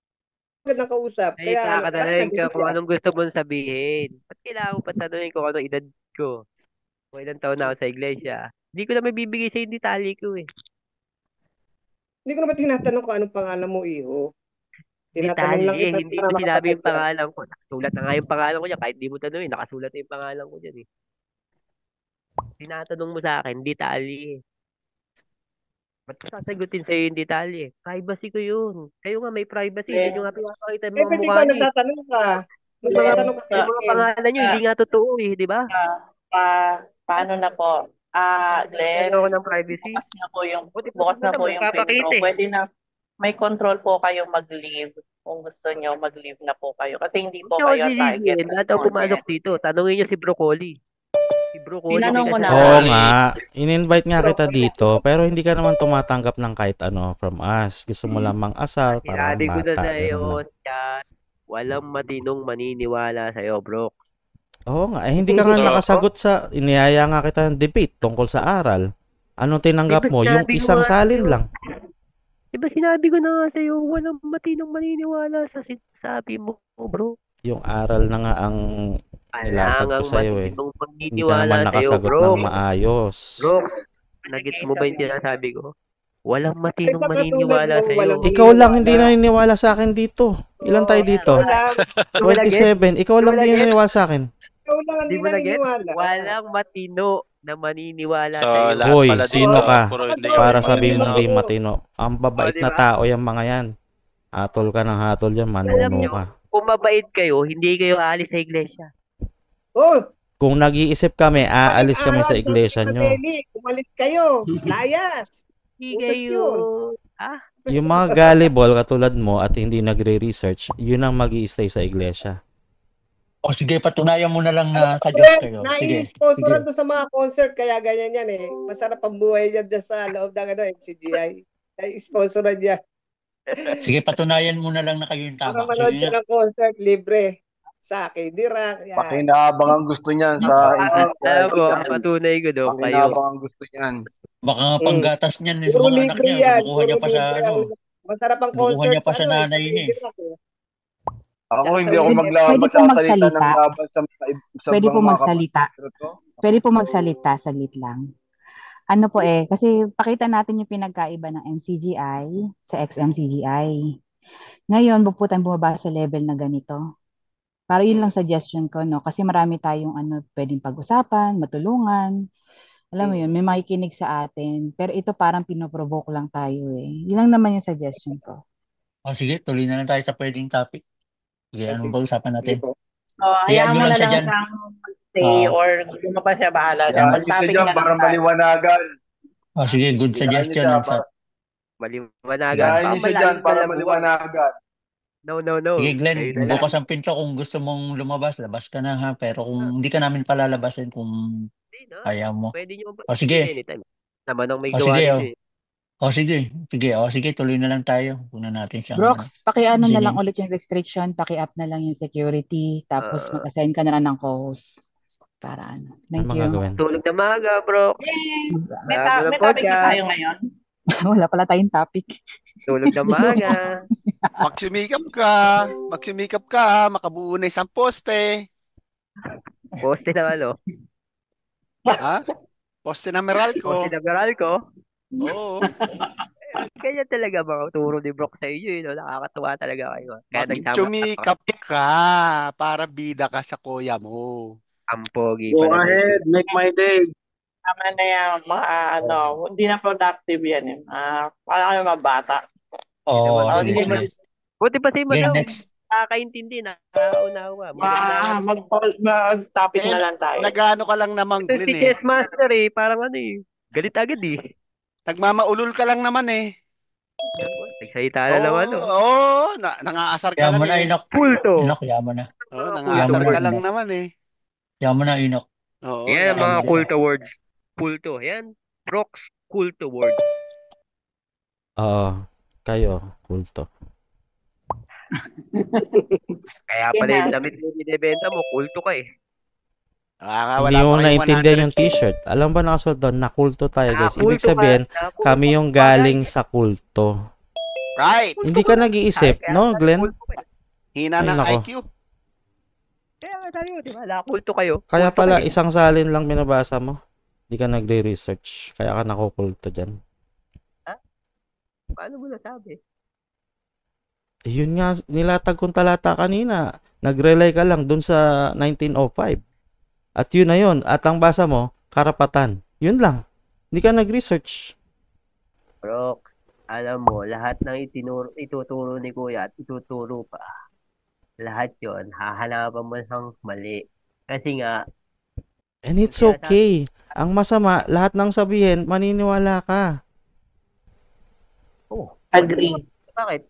magandang kausap. Ay, Kaya kakatanungin ka kung anong gusto mong sabihin. Ba't kailangan mo pa tanungin kung anong edad ko? Kung ilang taon na ako sa iglesia. Hindi ko na may bibigay sa yung detalye ko eh. Hindi ko naman tinatanong kung anong pangalan mo, iho. Tinatanong lang Detalye, kita hindi ko sinabi yung pangalan ko. Nakasulat na nga yung pangalan ko dyan. Kahit di mo tanungin, nakasulat na yung pangalan ko dyan eh. Tinatanong mo sa akin, detalye. Ba't ko sasagutin sa'yo yung detalye? Privacy ko yun. Kayo nga may privacy. Hindi nyo nga pinapakita yung mga ba't mukha ikaw niyo. nagtatanong ka? Yung mga pangalan nyo, hindi nga totoo eh, di ba? Paano na po? Glenn, Ano ako ng privacy? bukas na po yung pinto. Pwede na, may control po kayo mag-leave. Kung gusto nyo, mag-leave na po kayo. Kasi hindi po kayo target. Lahat daw pumasok dito. Tanungin nyo si Broccoli. Si Broccoli. Tinanong mo na. Oo nga. In-invite nga kita dito, pero hindi ka naman tumatanggap ng kahit ano from us. Gusto mo lamang asal para Sinabi ko na bata. sa'yo, walang matinong maniniwala sa'yo, bro. Oo nga. Hindi ka nga nakasagot sa, iniyaya nga kita ng debate tungkol sa aral. Anong tinanggap mo? Yung isang salin lang. Diba sinabi ko na nga sa'yo, walang matinong maniniwala sa sinasabi mo, bro. Yung aral na nga ang nilatag ko sa'yo eh. Hindi ka naman sa'yo, nakasagot bro. ng maayos. Bro, nagets mo ba yung sinasabi ko? Walang matinong maniniwala sa'yo. Ikaw lang hindi naniniwala sa akin dito. Ilan tayo dito? 27. Ikaw lang hindi naniniwala sa akin. Ikaw lang Di mo na-get? Walang matino na maniniwala So, sa'yo. lahat Hoy, pala sino dito, ka? puro hindi Para ka sabihin mong matino. di matino. Ang babait na tao yung mga yan. Hatol ka ng hatol yan, Alam manuno nyo, ka. kung mabait kayo, hindi kayo aalis sa iglesia. Kung nag-iisip kami, aalis kami sa iglesia nyo. Umalis kayo. Layas. Hindi Utos kayo. yun. Yung mga gullible katulad mo at hindi nagre-research, yun ang mag-i-stay sa iglesia. O sige, patunayan mo na lang na sa Diyos kayo. Sige, Nai-sponsoran sige. to sa mga concert, kaya ganyan yan eh. Masarap ang buhay yan dyan sa loob ng MCGI. Nai-sponsoran yan. Sige, patunayan mo na lang na kayo yung tama. Para manood Sige siya nga. ng concert, libre. Sa akin, dira. Pakinabang ang gusto niyan sa Alam ko, ang patunay ko doon, kayo. Pakinabang ang gusto niyan. Baka nga panggatas niyan eh, sa Puro mga anak libre niya. yan. Kinukuha niya pa sa ano. Masarap ang Kinukuha concert niya pa sa nanay niya eh. Ako hindi ako Pwede po magsasalita ng magsalita. laban sa Pwede po mga magsalita. kapatid ko. Pwede po magsalita, saglit lang. Ano po kasi pakita natin yung pinagkaiba ng MCGI sa XMCGI. Ngayon, po tayong bumaba sa level na ganito. Para yun lang suggestion ko, no? Kasi marami tayong pwedeng pag-usapan, matulungan. Alam mo yun, may makikinig sa atin. Pero ito parang pinoprovoke lang tayo eh. Yun lang naman yung suggestion ko. O sige, tuloy na lang tayo sa pwedeng topic. Sige, anong ba usapan natin? Hayaan mo nyo na siya lang dyan. siyang stay or gusto mo pa siya, bahala siya. Kaya isa Mag-topic dyan na para lang tayo. maliwanagan. O sige, good suggestion. Maliwanagan. Kaya niyo siya dyan para maliwanagan. No. Sige, Glenn, Kayo na lang. bukas ang pinto. Kung gusto mong lumabas, labas ka na ha. Pero kung hindi ka namin palalabasin kung ayaw mo. Pwede nyo O sige. anytime. Naman ang may O gawa sige, ninyo o. eh. Sige. Sige, tuloy na lang tayo. Una natin siyang Brox, pakiano na lang pansinin. ulit yung restriction, paki-up na lang yung security, tapos Ah, mag-assign ka na lang ng co-host. Para ano. Ano Thank mga you. gawin? tulog na maaga, bro. Yay! Bago na May topic na podcast. tayo ngayon. Wala pala tayong topic. Tulog na maaga. Magsumikap ka, ha? Makabuo na isang poste. Poste na ano? Ha? Poste na Meralco. Poste na Meralco. Oo. Kaya talaga mga turo ni Brock sa inyo, no? Nakakatuwa talaga kayo. Kaya Magsumikap ka para bida ka sa kuya mo. ang pogi Go pala. ahead, make my day. Tama na yan, mga hindi na productive yan eh. Para kayo mabata. Sige. Buti pa si Okay, Madam. next. Nakakaintindi, nakakaunawa. Mag-topic na lang tayo. Nagano ka lang naman, Ito si Glenn, Chess Master parang ano galit agad Nagmamaulol ka lang naman eh. Nagsalita na naman nangaasar ka Kaya mo lang na, eh. Inok. Pulto. Inok, kaya mo na. Nangaasar ka lang naman eh. Kaya mo na, Inok. Yan mga culto words. Pulto. Yan. Brock's culto words. Oo. Kayo, kulto. Kaya pala yung damit mo binibenta mo, kulto ka eh. Hindi mo naintindihan yung t-shirt. Alam ba nakasulat doon, nakulto tayo guys. Ibig kulto ka. sabihin, kami yung galing sa kulto. Right. Hindi ka nag-iisip, no, Glenn? Hina Ay, ng nako. IQ. Kaya nga tayo, di ba? Nakulto kayo. Kaya Kulto pala, kayo. isang salin lang binabasa mo. Hindi ka nagre-research. Kaya ka nakukulto dyan. Paano mo nasabi? Yun nga, nilatag kong talata kanina. Nag-rely ka lang dun sa 1905. At yun na yun. At ang basa mo, karapatan. Yun lang. Hindi ka nag-research. Brock, alam mo, lahat ng ituturo ni Kuya at ituturo pa. Lahat yon hahanapan mo ng mali. Kasi nga, And it's okay. Ang masama, lahat ng sabihin, maniniwala ka. Agree. Bakit?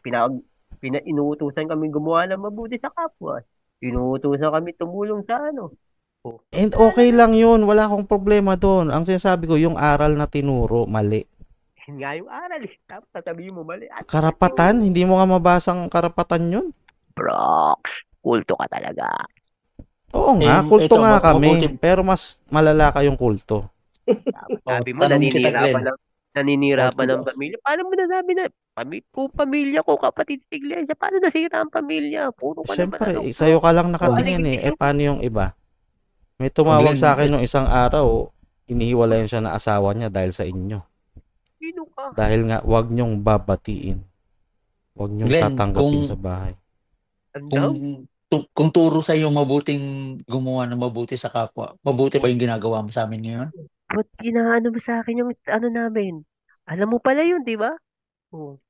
Inuutusan kami gumawa ng mabuti sa kapwa. Inuutusan kami tumulong sa ano. And okay lang yun. Wala akong problema doon. Ang sinasabi ko, yung aral na tinuro, mali. Yun nga yung aral eh. Tapos sasabihin mo mali. Karapatan? Hindi mo nga mabasang karapatan yun? Brock, kulto ka talaga. Oo nga, kulto ito, nga kami. mabuti. Pero mas malala kayong kulto. Sabi mo, tanong kita, Glenn. naninira pa ng pamilya. Paano mo nasabi na, kung pamilya ko, kapatid sa iglesia, paano nasira ang pamilya? Puro ka naman Siyempre, ano. sa'yo ka lang nakatingin eh. Paano yung iba? May tumawag sa akin nung isang araw, inihiwalayan siya na asawa niya dahil sa inyo. Sino ka? Dahil nga, wag niyong babatiin. Wag niyong Glenn, tatanggapin sa bahay. Kung turo sa iyo mabuting gumawa ng mabuti sa kapwa, mabuti ba yung ginagawa mo sa amin ngayon? Ba't ginaano mo sa akin yung ano namin? Alam mo pala yun, di ba? Oh.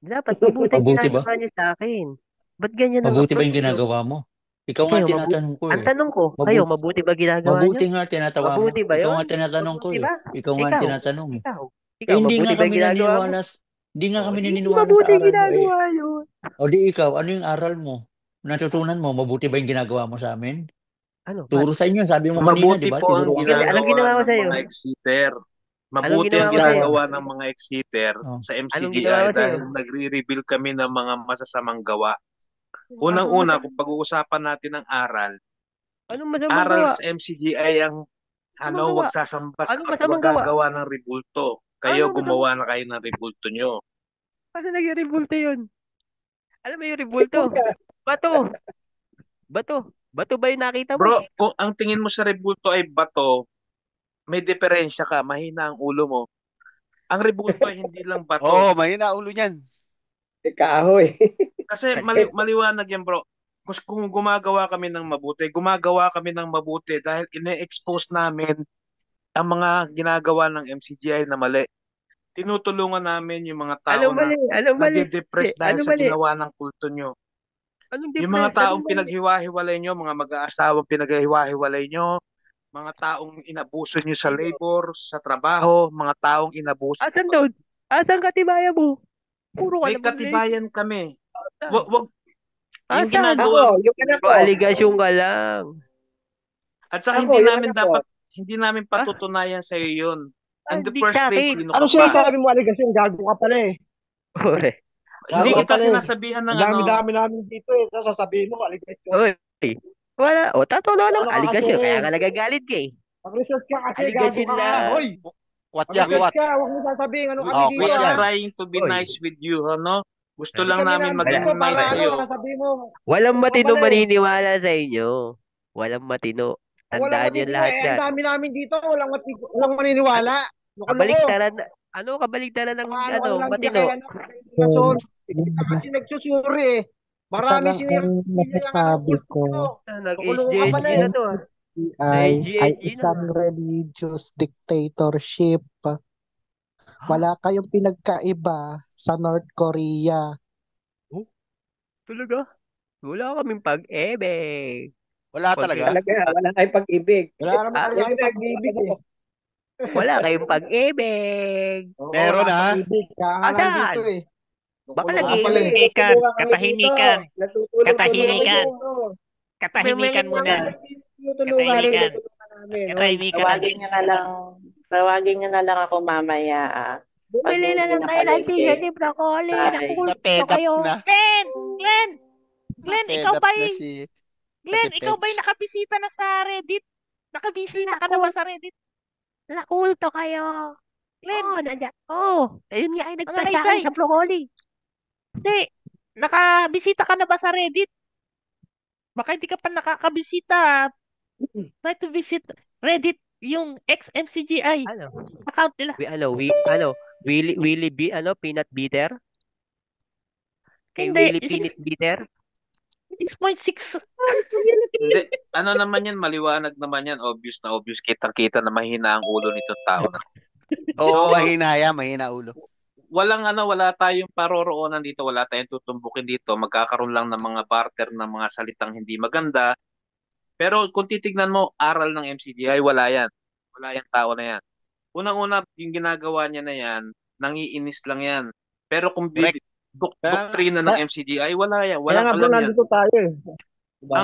Dapat mabuti Mabuti ba? ginagawa niya sa akin. Ba't ganyan ang Mabuti ba approach yung niyo? ginagawa mo? Ikaw nga Kayo, tinatanong ko Ang eh. tanong ko, kayo, mabuti ba ginagawa Mabuti niyo? nga tinatawa mo. Mabuti ba Ikaw yun? nga tinatanong ko Mabuti eh. ba? Ikaw nga Ikaw, tinatanong eh. Ikaw, Hindi mabuti nga ba kami ginagawa mo? naniniwala. Hindi nga kami Hindi naniniwala mabuti sa aral mo eh. ginagawa yun. O di ikaw, ano yung aral mo? Natutunan mo, mabuti ba yung ginagawa mo sa amin? Ano? Turo sa inyo, sabi mo kanina, Mabuti di ba? po ang Tinuruan ka. Anong ginawa ko ginagawa sa'yo? ng mga exeter. Anong Mabuti ang ginawa ko sa'yo? ginagawa ng mga exeter sa Anong ginawa MCGI ko sa'yo? dahil nagre-reveal kami ng mga masasamang gawa. Unang-una, kung pag-uusapan natin ng aral, Anong masamang aral gawa? sa MCGI ang gawa? wag sasambas Anong at masamang wag gawa? gagawa ng rebulto. Kayo Anong gumawa na kayo ng rebulto nyo. Kasi nag-rebulto yun. Alam mo yung rebulto? Bato. Bato ba yung nakita mo? Bro, kung ang tingin mo sa rebulto ay bato, may diferensya ka, mahina ang ulo mo. Ang rebulto ay hindi lang bato. Oo, mahina ulo niyan. Kahoy. Kasi maliwanag yan, bro. Kung gumagawa kami ng mabuti dahil ine-expose namin ang mga ginagawa ng MCGI na mali. Tinutulungan namin yung mga tao na nade-depress dahil sa ginawa ng kulto nyo. Yung mga taong pinaghiwa-hiwalay nyo, mga mag-aasawang pinaghiwa-hiwalay nyo, mga taong inabuso nyo sa labor, sa trabaho, mga taong inabuso. Asan doon? Asan katibayan mo? Puro ka May naman katibayan kami. Wag yung Asan? ginagawa. Aligasyon ka lang. At saka hindi namin patutunayan sa iyo 'yun. In the Hindi first sa place, akin. sino Ano ka pa? sinasabi mo, aligasyon? Gago ka pala eh. Oy. Hindi Gago ka kita pala eh. sinasabihan ng Ang dami-dami namin dito eh. Tapos sasabihin mo, aligasyon. Oy. Wala. O, totoo lang. Ano ka kasi? Aligasyon. Kaya ka nagagalit ka eh. Mag-research ka kasi, gago Aligasyon ka. lang. Hoy! What yan, Mag-research what? ka, huwag mo sasabihin ano kami Oh, dito We what are yan? ha. trying to be Oy. nice with you, ano? Gusto Hindi lang kami namin namin maging dito para nice ano, sa'yo. sasabihin mo. Walang Ano ka matino pala eh. maniniwala sa inyo. Walang matino. Walang Tandaan yan matindi lahat eh. yan. Ang dami namin dito, walang maniniwala. Loko-loko. Kabaligtaran. Ano kabaligtaran ng Ano ka lang matino? kaya ano, aligasyon. Hindi ka kasi nagsusuri eh. Isa Marami lang ang masasabi ko, Loko-loko ka pala Nag-SGNG eh. na to. ay SGNG na. isang religious dictatorship. Wala kayong pinagkaiba sa North Korea. Talaga? Wala kaming pag-ibig. Wala talaga? Talaga, wala kayong pag-ibig. Wala naman Ah, kami pag-ibig eh. Wala kayong pag-ibig. Oo, Meron wala ha? pag-ibig. Kaya nga Asan? nandito eh. Baka Loko-loko lagi. pala eh. Katahimikan, Natutulungan kami katahimikan, dito. Natutulog-tulog katahimikan, kami dito. katahimikan muna. Tinutulungan rin, Katahimikan, tinutulungan namin. Hoy, katahimikan. Tawagin niyo na lang ako mamaya. Pag Bumili na hindi lang na tayo ng palengke. t-shirt ni Broccoli. Bye. Naku, Na-fed up kayo. na. Glenn, Na-fed ikaw up ba'y, na si Glenn, Ate ikaw ba'y Peds. nakabisita na sa Reddit? Nakabisita ka na ba sa Reddit? Nakulto kayo. Glenn, Oo, nandiyan. Oo. Ayun nga ay ano nagtasa naisay? sa Broccoli. Hindi. Nakabisita ka na ba sa Reddit? Baka hindi ka pa nakakabisita. Try to visit Reddit, yung XMCGI Ano? account nila. Willie B, peanut butter? Kay Hindi, Willie Peanut Butter? 6.6. Hindi. Ano naman yan, maliwanag naman yan. Obvious na obvious. Kitang-kita na mahina ang ulo nitong tao. Oo, So, mahina ulo. wala tayong paroroonan dito, wala tayong tutumbukin dito. Magkakaroon lang ng mga barter ng mga salitang hindi maganda. Pero kung titignan mo, aral ng MCGI, wala yan. Wala yung tao na yan. Unang-una, yung ginagawa niya na yan, nangiinis lang yan. Pero kung Correct. doktrina ng MCGI, wala yan. Kaya Walang nga bro, alam yan. nandito tayo eh. Diba?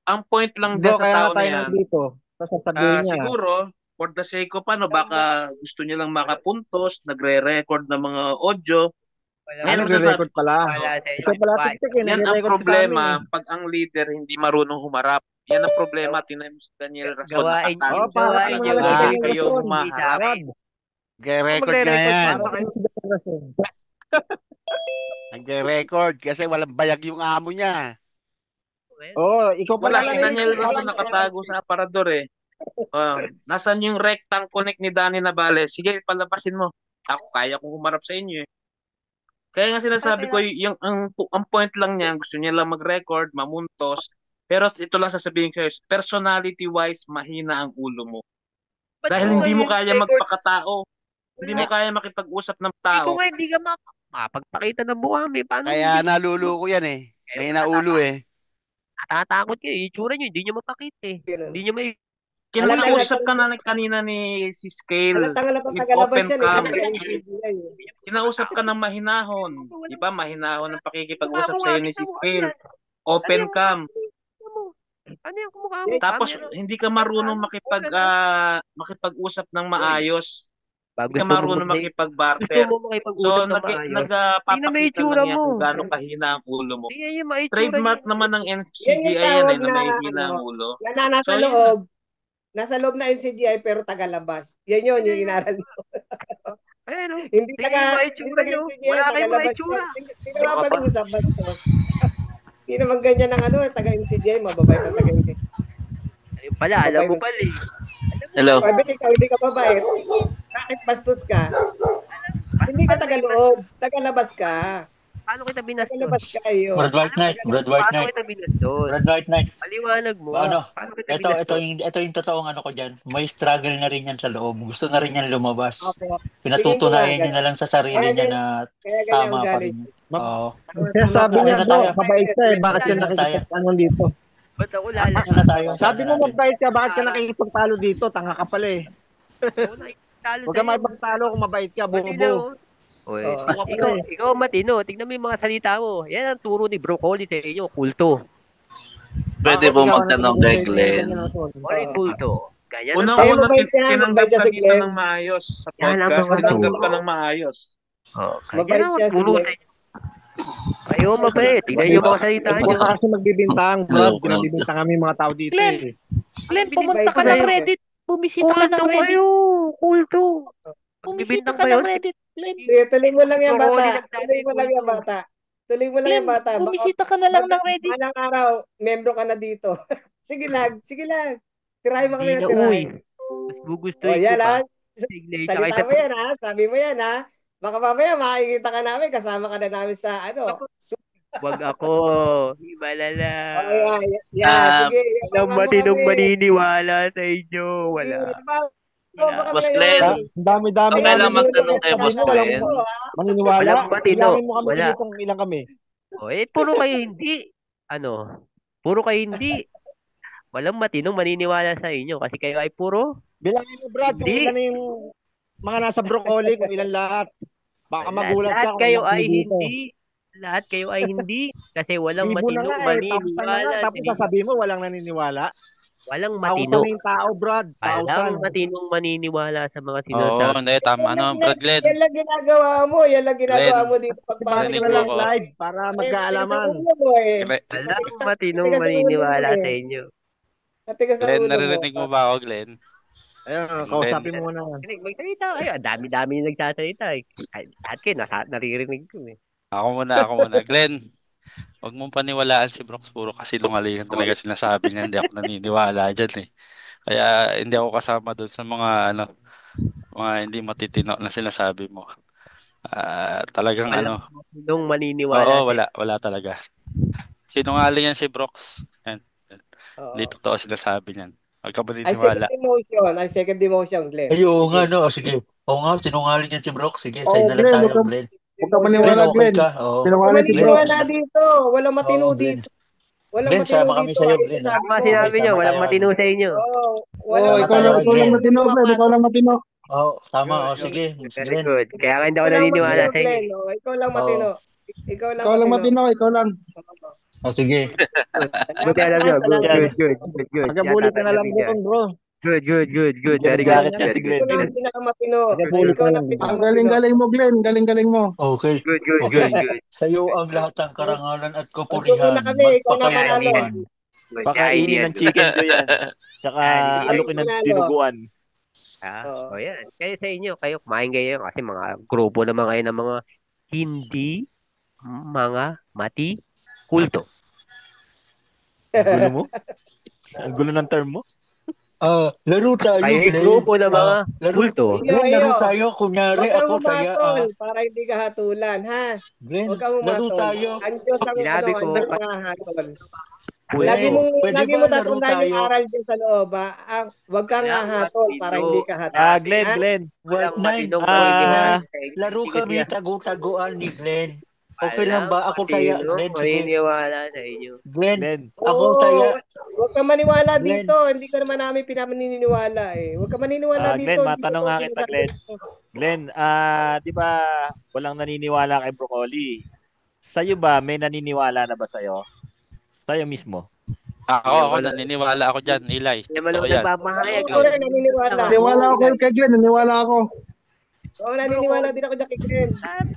Ang point lang Bro, din sa kaya tao nga na tayo yan, nandito. Sasabihin niya. siguro, for the sake of baka gusto niya lang makapuntos, nagre-record ng mga audio. Ngayon ang Nagre-record masasabi ko, pala. Wala sa inyo. Ito pala tiktik eh. yan ang Nagre-record sa amin problema eh. pag ang leader hindi marunong humarap. Yan ang problema. Tingnan mo si Daniel Rason, Gawain nakatalo Oh, siya. para gawain kayo niyo. nga lang Ah. si Hindi kayo Daniel humaharap. Rason. Nagre-record nga Magre-record yan. para kayo si Daniel Rason. Nagre-record kasi walang bayag yung amo niya. Oh, ikaw pala Wala, si lang Daniel ikaw Rason lang. nakatago sa aparador eh. Nasaan yung rectang connect ni Danny Navales? Sige, palabasin mo. Ako, kaya kong humarap sa inyo eh. Kaya nga sinasabi ko, yung ang point lang niya, gusto niya lang mag-record, mamuntos. Pero ito lang sasabihin ko, personality-wise, mahina ang ulo mo. Dahil hindi mo kaya magpakatao. Hindi mo kaya makipag-usap ng tao. Kung hindi ka makapagpakita ng buha, paano Kaya hindi? naluluko yan eh. Mahina ulo eh. Natatakot kayo. Itsura nyo, hindi nyo mapakita eh. Hindi nyo may... Kinausap ka na kanina ni si Scale Halatang-halatang with tagalabas open yan eh. cam. Kasi kaya yung CGI eh. Kinausap ka ng mahinahon. Di ba? Mahinahon ang pakikipag-usap Kumukha sa iyo mo ni nga, si tingnan mo, Scale. ano yan? Open cam. Ano yung kumukha mo? Tapos hindi ka marunong makipag-usap ng maayos. Hindi ka marunong Gusto makipag-barter. mo makipag-usap So, ng maayos. Tingnan mo nagpapakita itsura lang yan mo. kung gaano kahina ang ulo mo. Tingnan yung maitsura Trademark niya. naman ng Yan yung NCGI yan tawag na na, may hina ang ulo. na nasa So, yun loob. Nasa loob na NCGI pero tagalabas. Yan yun, yung inaral nyo. Ayun o. Hindi Tingnan yung maitsura nyo. Wala kayong maitsura. Hindi naman pag-usap, bastos. Hindi naman ganyan ng taga-NCGI, mababay pa taga-NCGI. Ayun pala, alam mo pala eh. Hello. Sabi ikaw, hindi ka babae. Bakit bastos ka? Hindi ka taga-loob. Taga-labas ka. Paano kita binastos? Taga-labas ka yun. Brad White Knight, Brad White Paano Knight, kita binastos? Brad White Knight. Paliwanag mo. Ano? Paano kita Ito binastos? yung totoong ano ko diyan. May struggle na rin yan sa loob. Gusto na rin yan lumabas. Opo. Pinatutunayan niya na lang sa sarili niya na Kaya ganyan tama ang pa galit. rin. Oo. Kaya sabi niya, Ano na tayo? mabait ka eh. Bakit ka Ano na tayo? nakikipagtalo dito? Ba't ako lalas? Ano na tayo? Sabi mo natin. mabait ka, bakit ka nakikipagtalo dito? Tanga ka pala eh. Ako nakikitalo Huwag ka sa'yo. makipagtalo kung mabait ka, Matino. bobo. Oy, Oo. ikaw matino. Tingnan mo yung mga salita mo. Yan ang turo ni Broccoli sa inyo, kulto. Pwede po magtanong kay Glenn. Oy, kulto. Ganyan ang Unang-una, mabait yan, tinanggap mabait yan ka si dito Glenn. ng maayos sa Yan ang podcast. mga Tinanggap ka turo. ng maayos. Kaya Mabait ako yan si puro Glenn. sa inyo. Kayo mabait. Tignan niyo mga salita Huwag niyo. ka kasi magbibintang, Brad. Pinagbibintang kami mga tao dito Glenn, eh. Glenn, Binibintang pumunta ka ba ng yun? Reddit. Bumisita ka ng Kulto Reddit. kayo. Kulto. Bumisita Magbibintang ka ba ng yun? Reddit, Glenn. Sige, tuloy mo lang yan, Broccoli bata. nagsabi Tuloy mo lang yan, kulto. bata. Tuloy mo lang Glenn, yan, bata. Baka bumisita ka na lang ng Reddit. balang araw, membro ka na dito. Sige lang, sige lang. Tirahin mo kami Hindi na na, uy. tirahin. Mas O, gugustuhin ko yan pa. ha. Signay tsaka Salita isa mo yan ha. Sabi mo yan ha. Baka mamaya makikita ka namin, kasama ka na namin sa ano. Wag ako. Malala. Oh, yan. Sige. Walang matinong maniniwala sa inyo. Wala. Boss Glenn, Ang dami-dami okay lang magtanong kay Boss Glenn. maniniwala. Walang matino. Bilangin mo kami Wala. dito kung ilang kami. Puro kayo hindi. Puro kayo hindi. Walang matinong maniniwala sa inyo kasi kayo ay puro Bilangin mo, Brad, kung Hindi. ilan yung mga nasa broccoli, kung ilan lahat. Baka magulat ka lahat kung kayo ilang ay kami dito. hindi. Lahat kayo ay hindi kasi walang Libo na matinong nga eh, tausan na nga. maniniwala. Tapos sasabihin mo, walang naniniwala. Walang Tausan matino. na yung tao, Brad. Walang Tausan. matinong maniniwala sa mga Oo, sinasabi. hindi, tama. Brad Glenn? Yan lang ginagawa mo. Yan lang ginagawa Glenn, mo dito. Pagpasok narinig na mo lang ako. Live para magkaalaman. Walang matinong maniniwala sa inyo. Natigas sa Glenn, ulo mo. naririnig mo ba ako, Glenn? Ayun, kausapin mo na. Magsalita kayo. Ang dami-dami yung nagsasalita eh. Lahat kayo, naririnig ko eh. Ako muna. Glenn, huwag mong paniwalaan si Brox. Puro kasi lungalingan talaga sinasabi niya. Hindi ako naniniwala dyan eh. Kaya hindi ako kasama doon sa mga mga hindi matitino na sinasabi mo. Talagang Walang matinong maniniwala. Oo, wala talaga. Sinungaling yan si Brox. Yan. Hindi totoo sinasabi niyan. Huwag ka maniniwala. Ay, second demotion, Glenn. Ay, oo nga, no. Sige. Oo nga, sinungaling yan si Brock. Sige, Oo, side na lang Glenn, tayo, Glenn. Huwag ka maniwala, okay Glenn. ka. Oo. Sinungaling si Walang Brox. maniniwala dito. Walang matino Oo, Glenn. dito. Walang Glenn, matino sama kami dito. sa'yo, Ay, Glenn. sinabi Tama ko. sinabi nyo, walang tayo, matino sa inyo. Walang Sama ikaw tayo, lang Glenn. matino, Glenn. Ikaw lang matino. Oo, tama. Oo, sige. Very Glenn. good. Kaya nga hindi ako Ikaw lang naniniwala matino, sa inyo. Glenn. Ikaw lang matino. Ikaw Ikaw lang matino, ikaw lang. Sige. Buti alam nyo. Good. Pagkabuli ka na lang doon, bro. Good. Very Jacket good. yan si Glenn. Ikaw lang pinakamatino. Pagkabuli Ikaw ka lang lang. Ang pinakamatino. galing-galing mo, Glenn. Galing-galing mo. Okay. Good. Okay. Sa'yo ang lahat ng karangalan at Pagpuna kapurihan. kami, ikaw na panalo. Magpakailanman. Pakainin ng chicken ko yan. Tsaka Yan. alukin ng dinuguan. O yan. Kaya sa inyo, kayo kumain kayo kasi mga grupo naman kayo ng mga hindi mga kulto. Ang gulo mo? Ang gulo ng term mo? Laro tayo, Kayo yung Glenn. grupo ng mga Laro. kulto. Glenn, laro tayo. Kunyari, Huwag kang ako saya. umatol para hindi ka hatulan, ha? Glenn, Huwag kang laro umatol. tayo. Ang Diyos ang Sinabi ko, ang Diyos ang hatol. Kulto. Pwede Lagi ba mo laro tatandaan yung tayo? aral dyan sa loob, ha? Huwag kang Walang hahatol para matino. hindi ka hatol. Glenn. Walang matinong Ah. maniniwala sa inyo. Laro Hindi ko kami siya- tagu-taguan ni Glenn. Okay lang ba? Ako Walang kaya, matinong Glenn. Sige. maniniwala sa inyo. Glenn, Glenn. ako Oo, kaya. huwag kang maniwala Glenn. dito. Hindi ka naman namin pinamaniniwala eh. Huwag kang maniniwala dito. Glenn, Hindi matanong ko nga kita, sinasabi Glenn. dito. Glenn, di ba walang naniniwala kay Broccoli? Sa'yo ba, may naniniwala na ba sa'yo? Sa'yo mismo? Ako, naniniwala ako dyan, Eli. Hindi naman Totoo ako yan. nagpapahayag. Ako rin naniniwala. Naniwala ako kay Glenn. Naniwala ako. Oo, naniniwala din ako dyan kay Glenn.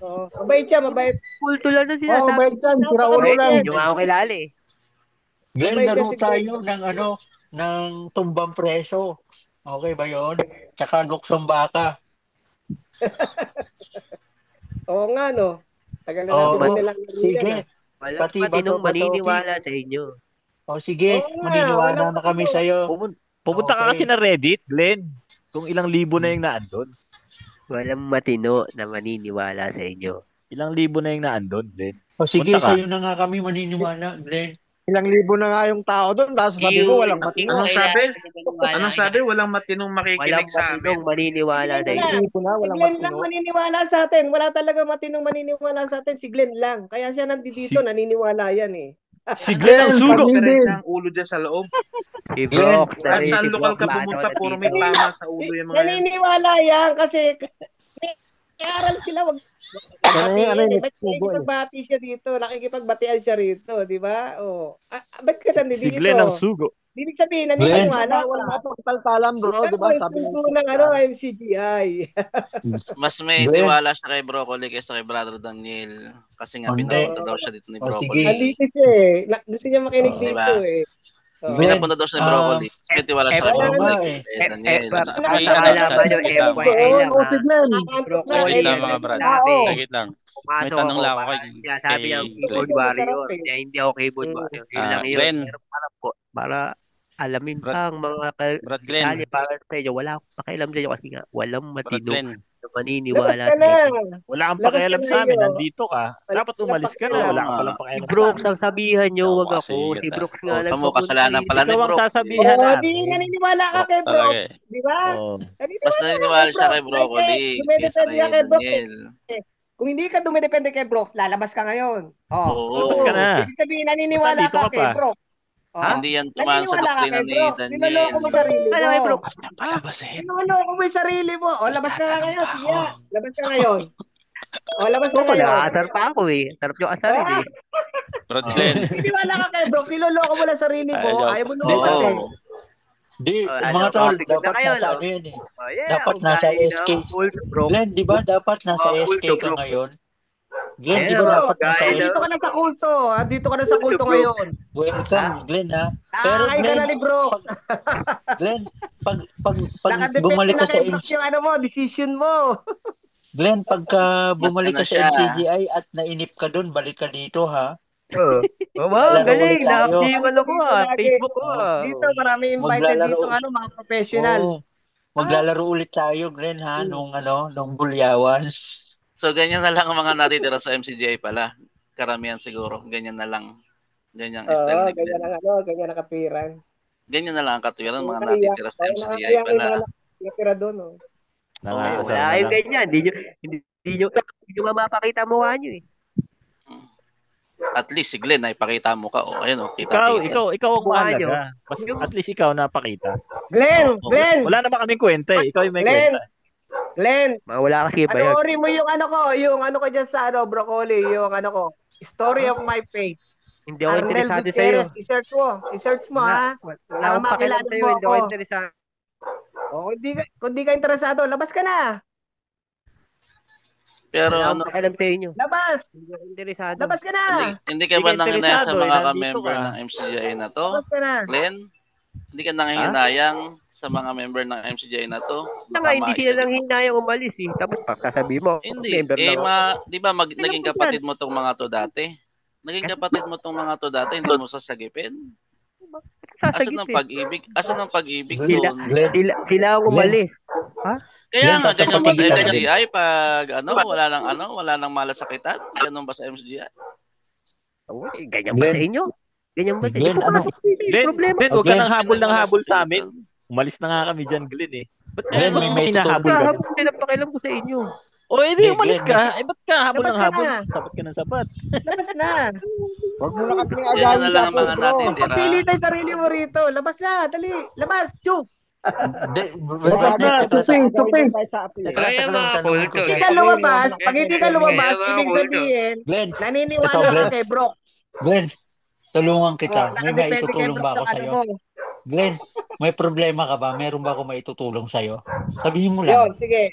Oo, mabait siya, mabait. Kulto lang na Oo, sinasabi. bait yan. Sira ulo lang. Hindi mo ako kilala eh. Glenn, Mabait laro kasi tayo ng tumbang preso. Okay ba yon? Tsaka luksong baka. Oo nga, no. Tagal na Oo, natin nilang laro sige. yan, ah. Walang Pati matinong bato-bato, maniniwala sa inyo. O sige, Oo nga, maniniwala walang na kami matino. sa'yo. Pumunta ka kasi Okay. ng Reddit, Glenn. Kung ilang libo na yung naandun. Walang matino na maniniwala sa inyo. Ilang libo na yung naandun, Glenn. O sige, Punta ka. sa'yo na nga kami maniniwala, Glenn. Ilang libo na nga yung tao doon. Tapos sabi ko, walang matino. Anong sabi? Anong sabi? Walang matinong Walang makikinig sa amin. matinong maniniwala sa Glenn inyo. lang. Libo na, Si walang Glenn lang matino. maniniwala sa atin. Wala talaga matinong maniniwala sa atin. Si Glenn lang. Kaya siya nandito, naniniwala yan eh. Si Glenn ang sugo. Diferensya ang ulo dyan sa loob. Si Brock, Kahit saan si lokal Brock, ka baso pumunta, na puro dito. may tama sa ulo yung mga yan. Naniniwala yan kasi may aral sila. Wag nakikipagbati siya dito. Nakikipagbatian siya rito. Di ba? Oh. Ba't ka nandito? Si Glenn ang sugo. Ibig sabihin, Glenn, naniniwala Bawal ka. makapagtaltalan, bro, Ikaw di ba? yung Sabi ng tungkol ng MCGI. Mas may Glenn, tiwala siya kay Broccoli kaysa kay Brother Daniel. Kasi nga, hindi. pinapunta daw siya dito ni O sige. Nandito Broccoli. siya eh. Gusto niya makinig Oo. Di dito ba? eh. Oo. Glenn, Pinapunta daw siya ni Broccoli. May tiwala siya kay oo nga Broccoli eh. kay Daniel. May Basta ano, malaman nyo, saglit lang. FYI lang Oo, ha. si Glenn. Nakakantok na. Wait Broccoli, lang Eh, mga ang brad. sabi, Saglit lang. May pumasok tanong ako lang ako para kay sinasabi ng Glenn. keyboard Hindi warrior. masarap eh. Kaya hindi ako keyboard warrior. Yun lang yun. Glenn, Pero para alamin Brad, pa ang mga Brad Glenn, detalye para sa inyo. Wala akong pakialam sa inyo kasi nga walang Brad matino Glenn. na Labas maniniwala ka sa na. inyo. Wala kang Labas ka pakialam na sa amin. iyo. Nandito ka. Wala Dapat ka na umalis ka na. Oo pakialam. Wala ka nga. palang Si pakialam sa Brooks amin. ang sabihan nyo, Ako wag kasi ako. Si yun Brooks nga Oh, tamo nagpapunta kasalanan dito. pala ni Ikaw ang Brock. sasabihan Oh, di namin. naniniwala ka Brooks kay talaga Brock. eh. Di ba? Oo. Mas Naniniwala ka kay naniniwala siya Brock. kay Kasi Broccoli kaysa dumidepende kay ka kay Brock Daniel. eh. Kung hindi ka dumidepende kay Brock, lalabas ka ngayon. Oh. Labas ka Oo. na. Ibig sabihin, Ba't naniniwala nandito ka ka kay pa? Brock. Ha? Oh. Hindi yan tumaan sa Naniniwala ka doktrina kay ni Brock. Daniel. Niloloko mo sarili Ano kay mo. Brooks? Huwag niyang Ha? palabasin. Niloloko mo yung sarili mo. O, labas ka nga Magtatanong ngayon. pa Sige, ako. labas ka ngayon. O, labas ka Ako, ngayon. nakaasar pa ako eh. Sarap yung asarin Ah, eh. Brad Oo. Glenn. naniniwala ka kay Brock. Niloloko mo lang sarili mo. Ayaw Ayaw pa. mo Di, lumabas eh. Oo. di, Ano, mga tol, sige na dapat kayo, nasa no? ano yan eh. Oh, yeah, Dapat nasa ugali SK. na full to Brooks. Glenn, di ba dapat nasa Full SK to ka Brooks. ngayon? Glenn, di Ayan, ba Bro, dapat nasa ugali na andito ka na sa kulto. Andito ka na sa full to kulto Brooks. ngayon. Ha? Welcome, Glenn ha. Pero Nakakay ka Glenn, na ni Brock. Glenn, pag Nakadepende bumalik na ka sa kay Brock yung ano mo, decision mo. Glenn, pagka Mas bumalik ano ka sa siya. MCGI at nainip ka doon, balik ka dito ha. Oh, Maglalaro galing. ulit tayo. Na-update yung ano ko Dito ah. lagi. Facebook ko Oh, ah. Dito, marami invited maglalaro. dito mga professional. Oh, maglalaro ulit tayo, Glenn ha, nung bulyawan. So, ganyan na lang ang mga natitira sa MCGI pala. Karamihan siguro. Ganyan na lang. Ganyan ang style Oo, ni ganyan Glenn. ang ano, ganyan ang katwiran. Ganyan na lang ang katwiran mga Nakakaiyak. natitira sa Oo, MCGI nakakaiyak yung pala. mga nakatira doon. Oh. Wala Nangaasar na kayong lang. ganyan. Hindi nyo nga mapakita mukha nyo eh. At least si Glenn ay pakita mo ka. O, ayun o, Ikaw kita-kita. ang Mukha nyo. mahalaga. Mas, at least ikaw napakita. Glenn, Oo. Glenn, Wala naman kaming kwenta eh. Ikaw yung may Glenn, kwenta. Glenn. Wala kasi ba yun? Panoorin mo yung ano ko dyan sa Broccoli, yung ano ko, Story of My Faith. Hindi ako Arnel interesado sa'yo. Gutierrez, i-search mo ha. Wala Para akong pakialam makilala sa'yo. mo Hindi ako ako. interesado. O, kung di ka interesado, labas ka na. Pero Wala ano, akong pakialam sa inyo. Labas. Hindi ako interesado. Labas ka na. hindi ka Hindi ba ka nanginaya sa interesado, mga nandito member ka. ng MCGI na to? Labas ka na. Glenn? Hindi ka nangihinayang sa mga member ng MCGI na to? Kaya nga, Baka hindi sila maisalita nang mo. hinayang umalis eh. Tapos sasabihin mo, Hindi. member lang ako. Di ba Kailan naging ko kapatid mo tong mga to dati? Naging kapatid mo tong mga to dati, hindi mo sasagipin? Asan Sasagip ang eh. pag-ibig? Asan ang pag-ibig Sila, doon? Glenn, sila ang umalis. Ha? Kaya Glenn, nga, ganyan ba sa tatapatigil ka dyan. MCGI pag wala nang malasakitan? Ganun ba sa MCGI? Oh, ganyan ba sa Glenn, inyo? Ganyan ba sa inyo? Glenn, ano? Pumasok dito yung Glenn, problema. Glenn, huwag ka Glenn, nang habol ng habol sa amin. Glenn, Umalis na nga kami dyan, Glenn eh. Ba't Glenn, ba't may mo may hinahabol tutulong. kami? Kahabol din ang pakialam ko sa inyo. O edi Hindi, umalis Glenn, ka. Ba't ka habol Labas ng ka habol? na. Sapat ka ng sapat. Labas na. Huwag mo na kami Ganyan agayin na sa lang ang akin, mga bro. natitira. Pili tayo sarili mo rito. Labas na. Dali. Labas. Chuk. Labas na, chuping. Teka lang, Kaya mga tanungin ko kulto. Hindi si ka lumabas. Pag hindi ka lumabas, Kaya mga ibig kulto. sabihin, Glenn. naniniwala Ito, ka Glenn. kay Brooks. Glenn, tulungan Oh, kita. May nakadepende kay maitutulong Brooks ba ako ang ano sa'yo? mo. Glenn, may problema ka ba? Meron ba ako maitutulong sa'yo? Sabihin mo Yun, lang. sige.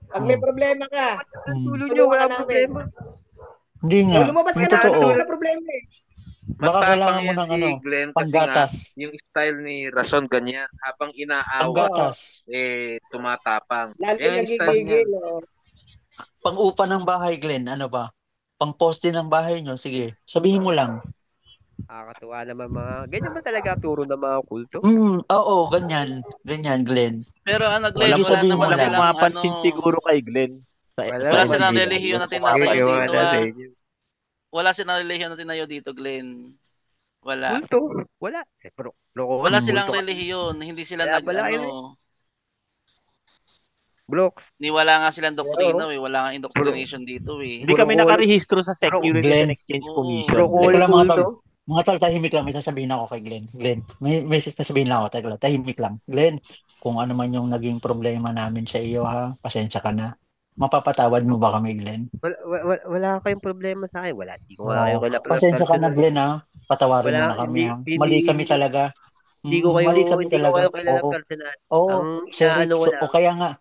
Pag may Hmm. problema ka, Tulo nyo, tulungan walang namin. problema. Hindi nga. Lumabas May ka na. totoo. Wala problema eh. Baka kailangan Matapang mo yan ng si ano, Glenn kasi nga panggatas. yung style ni Rason ganyan. Habang inaawat, Panggatas. tumatapang. Lalo Yan yung style niya. nagigigil. Oh. Pang-upa ng bahay, Glenn. Ano ba? Pang-poste ng bahay nyo. Sige, sabihin mo lang. Nakakatuwa naman mga, ganyan ba talaga turo ng mga kulto? Oo, ganyan. Ganyan, Glenn. Pero Glenn, Sige, wala sabihin naman mo Walang lang. silang pumapansin siguro kay Glenn. Wala silang MCGI. relihiyon na Yun tinayo yung dito ano sa inyo. Wala silang relihiyon na tinayo dito, Glenn. Wala. Kulto? Wala. Pero, loko Wala kami, silang kulto. relihiyon. Hindi sila Kaya pala kayo Blocks. Ni wala nga silang doktrina Wala nga indoctrination dito eh. Hindi kami nakarehistro sa Securities Glenn. and Exchange Oo. Commission. Teka lang mga tol. Mga tol, tahimik lang. May sasabihin ako kay Glenn. Glenn, may sasabihin lang ako. Teka lang, tahimik lang. Glenn, kung ano man yung naging problema namin sa iyo ha, pasensya ka na. Mapapatawad mo ba kami, Glenn? Wala kayong problema sa akin. Wala. Di ko nga kayo Pasensya ka na, Glenn ha. Patawarin mo Wala, na kami ha. hindi- Mali kami talaga. Mali kami Hindi ko talaga. kayo kilala Oo. personal. Oo, Ang sorry. inaano ko O lang, kaya nga.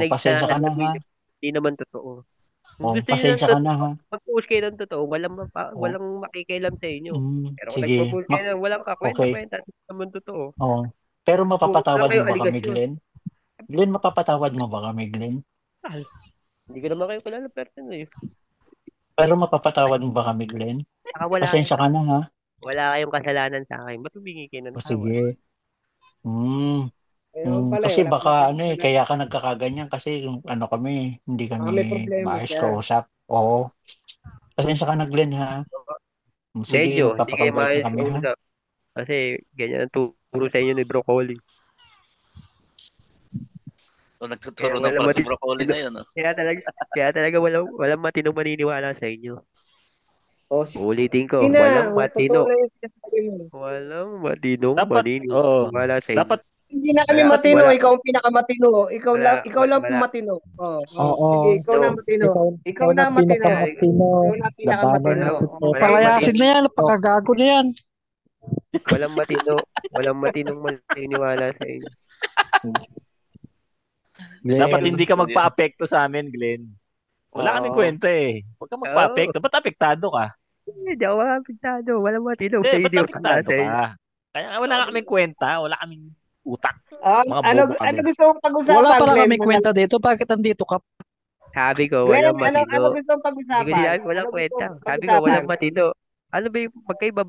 Pasensya ka pinagdaanan na nyo, ha. hindi naman totoo. Kung gusto niyo ng Pasensya ka na ha. mag-post kayo ng totoo, Oo. walang makikialam sa inyo. Pero kung Sige. nagpo-post kayo ng walang Okay. kakwenta-kwenta, hindi naman totoo. Oo. Pero Puro lang mapapatawad kayo mo ba kami, aligasyon. Glenn? Glenn, mapapatawad mo ba kami, Glenn? Hindi ko naman kayo kilala personal eh. Pero mapapatawad mo ba kami, Glenn? Saka wala Pasensya ka na ha. wala kayong kasalanan sa akin. Ba't humingi kayo ng tawad? Sige. Ayun pala Kasi wala pala baka kayong kaya ka nagkakaganyan kasi yung kami, hindi Baka may kami problema maayos siya. kausap. Oo. Pasensya ka na, Glenn ha. Sige, Medyo, hindi kayo magpapakabait na maayos kami ha. kausap. Kasi ganyan ang turo sa inyo ni Broccoli. O nagtuturo ng pala si Broccoli ngayon. Kaya talaga walang matinong maniniwala sa inyo. Ulitin ko, Hindi walang na, totoo matino. na yung sinasabi mo. Walang matinong Dapat, maniniwala sa inyo. dapat, Hindi na kami Wala- matino, wala- ikaw ang pinakamatino. Ikaw Wala- lang, ikaw lang wala- matino. Oo. Sige, ikaw na matino. Ikaw na matino. pinakamatino. Ikaw na pinakamatino. Walang Palayasin na yan, pagkagago na yan. Walang matinong maniniwala sa inyo. dapat hindi ka magpa-apekto sa amin, Glenn. Wala kaming kwenta eh. Huwag ka magpa-apekto. Ba't apektado ka? Hindi ako apektado. Walang matinong Hindi, sa ba't inyo. apektado ka? Kaya wala nga kaming kwenta. Wala kaming utak. Mga Ano bobo kami. gusto mong pag-usapan, Wala pala Glenn? kami kwenta dito. Bakit andito ka? Sabi ko, Glenn, walang matino. ano gusto mong pag-usapan? Hindi ko sinabi, walang Ano gusto kwenta. mong Sabi ko, pag-usapan? walang matino. Ano ba yung magkaiba?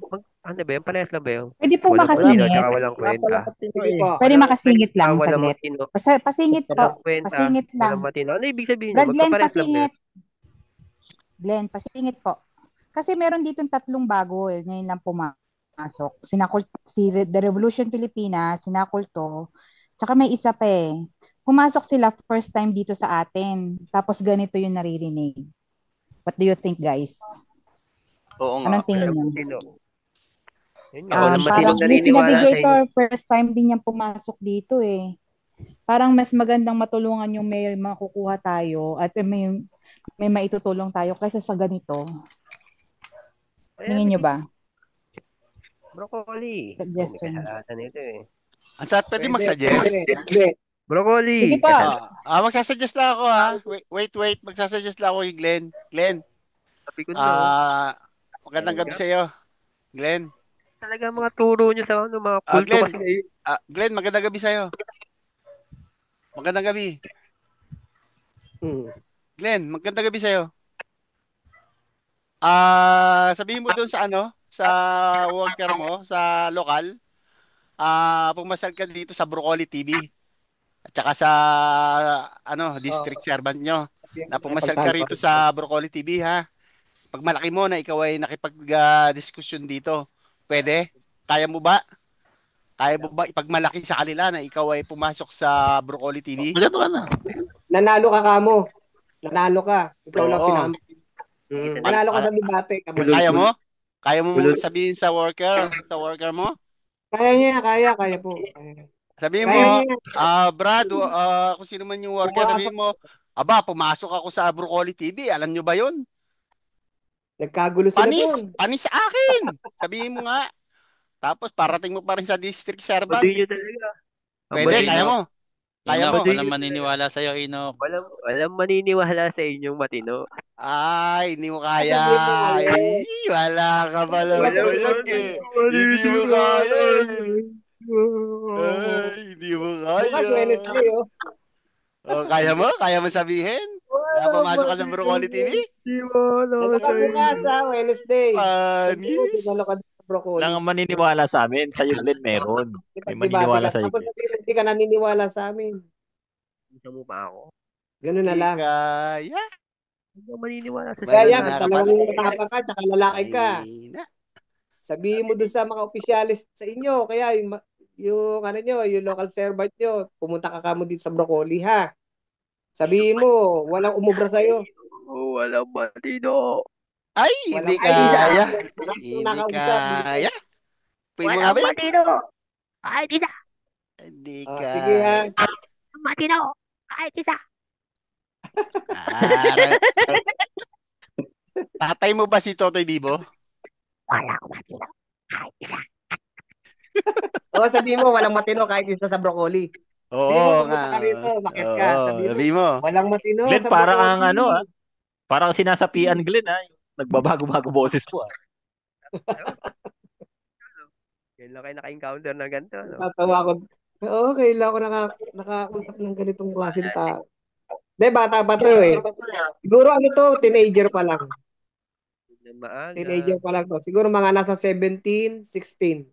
Ano ba yung parehas lang ba yun? Pwede po Walang matino, makasingit. tsaka walang kwenta. Sige po. Pwede makasingit lang Walang saglit. matino. Pasingit Walang po. kwenta. Pasingit lang. Walang matino. Ano ibig sabihin Brad, nyo? Glenn, Magkaparehas lang ba yun? pasingit. Glenn, pasingit po. Kasi meron dito 3 bago eh. Ngayon lang pumasok. The Revolution Pilipinas, Sinakulto. Tsaka may isa pa eh. Pumasok sila first time dito sa atin. Tapos ganito yung naririnig. What do you think, guys? Oo nga. Anong tingin Walang niyo? matino. Yun nga, walang Parang matinong yung naniniwala sa inyo. navigator, first time din niyang pumasok dito eh. Parang mas magandang matulungan yung may makukuha tayo at may maitutulong tayo kaysa sa ganito. Tingin niyo ba? Broccoli. Suggestion. May kasalanan nito eh. Ansat, pwede mag-suggest? Broccoli. Sige pa. Magsasuggest lang ako ha. Wait. Magsasuggest lang ako kay Glenn. Glenn. Sabi ko na. Magandang gabi sa'yo. Glenn. Talaga mga turo niyo sa mga kulto Glenn, kasi ngayon. Glenn, magandang gabi sa'yo. Magandang gabi. Glenn, magandang gabi sa'yo. Sabihin mo doon sa sa worker mo, sa lokal, pumasal ka dito sa Broccoli TV. At saka sa district servant nyo. Na pumasal ka rito sa Broccoli TV ha. Pag malaki mo na ikaw ay nakipag-diskusyon dito, pwede? Kaya mo ba? Kaya mo ba ipagmalaki sa kanila na ikaw ay pumasok sa Broccoli TV? Maganda ka na. Nanalo ka kamo. Nanalo ka. Ikaw lang Oo. Nanalo ka sa debate. Kaya mo? Kaya mo sabihin sa worker mo? Kaya po. Sabihin Kaya mo, niya. Brad, kung sino man yung worker, sabihin mo, pumasok ako sa Broccoli TV. Alam nyo ba yun? Nagkagulo sila doon. Panis sa akin. Sabihin mo nga. Tapos parating mo pa rin sa district servant. Baduy nyo talaga. Pwede, kaya mo. Kaya mo. Walang maniniwala sa'yo, Inok. Walang maniniwala sa inyong matino. Ay, hindi mo kaya. Ay, wala ka pala bayag eh. Hindi mo kaya eh. Ay, hindi mo kaya. Kaya mo? Kaya mo sabihin? Na pumasok ka sa Broccoli TV? Bukas Wednesday. Panis. Walang maniniwala sa amin. Sa'yo, Glenn, meron. May maniniwala sa'yo, Tapos Glenn. hindi ka naniniwala sa amin. Gusto mo pa ako? Ganun na lang. Kaya. Hindi ka maniniwala sa Kaya, sinasabi. dalawang matapang ka, tsaka lalaki ka. Sabihin mo dun sa mga opisyalis sa inyo, kaya yung local servant nyo, pumunta ka kamo dito sa Broccoli, ha? Sabihin mo, walang umubra sa'yo. Walang matino. Ay, hindi kaya. Hindi kaya. Pwede mo nga ba? Walang matino. Kahit isa. Hindi Sige ha. Matino. Kahit isa. Tatay mo ba si Totoy Bibo? Wala akong matino. Kahit isa. O, sabihin mo, walang matino kahit isa sa broccoli. Sabihin mo, Oo pumunta nga. ka rito, makit ka. Oo, Sabihin mo, sabi mo. walang matino Glenn, sa parang ang broccoli. parang sinasapian Glenn nagbabago-bago boses mo Ngayon lang kayo naka-encounter ng ganito. No? Tatawa ako. Oo, kailan ako nakakunap ng ganitong klaseng tao. Hindi, bata pa to eh. Siguro ano to, teenager pa lang. Maaga. Teenager pa lang to. Siguro mga nasa 17, 16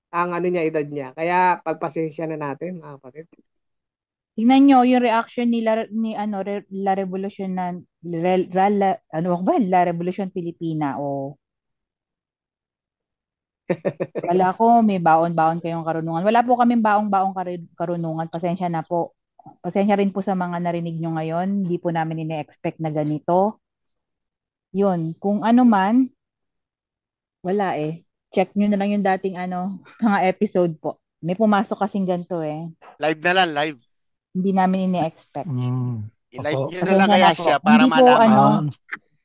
ang ano niya, edad niya. Kaya pagpasensya na natin, mga kapatid. Tingnan nyo yung reaction nila ni La Revolution La Revolution Filipina o wala ko may baon-baon kayong karunungan. Wala po kaming baong-baong karunungan. Pasensya na po. Pasensya rin po sa mga narinig nyo ngayon. Hindi po namin ine-expect na ganito. Yun, kung ano man, wala eh. Check nyo na lang yung dating mga episode po. May pumasok kasing ganito eh. Live na lang, live. Hindi namin ine-expect. I-live nyo na Pasensya lang kaya na po. siya para Hindi po malaman.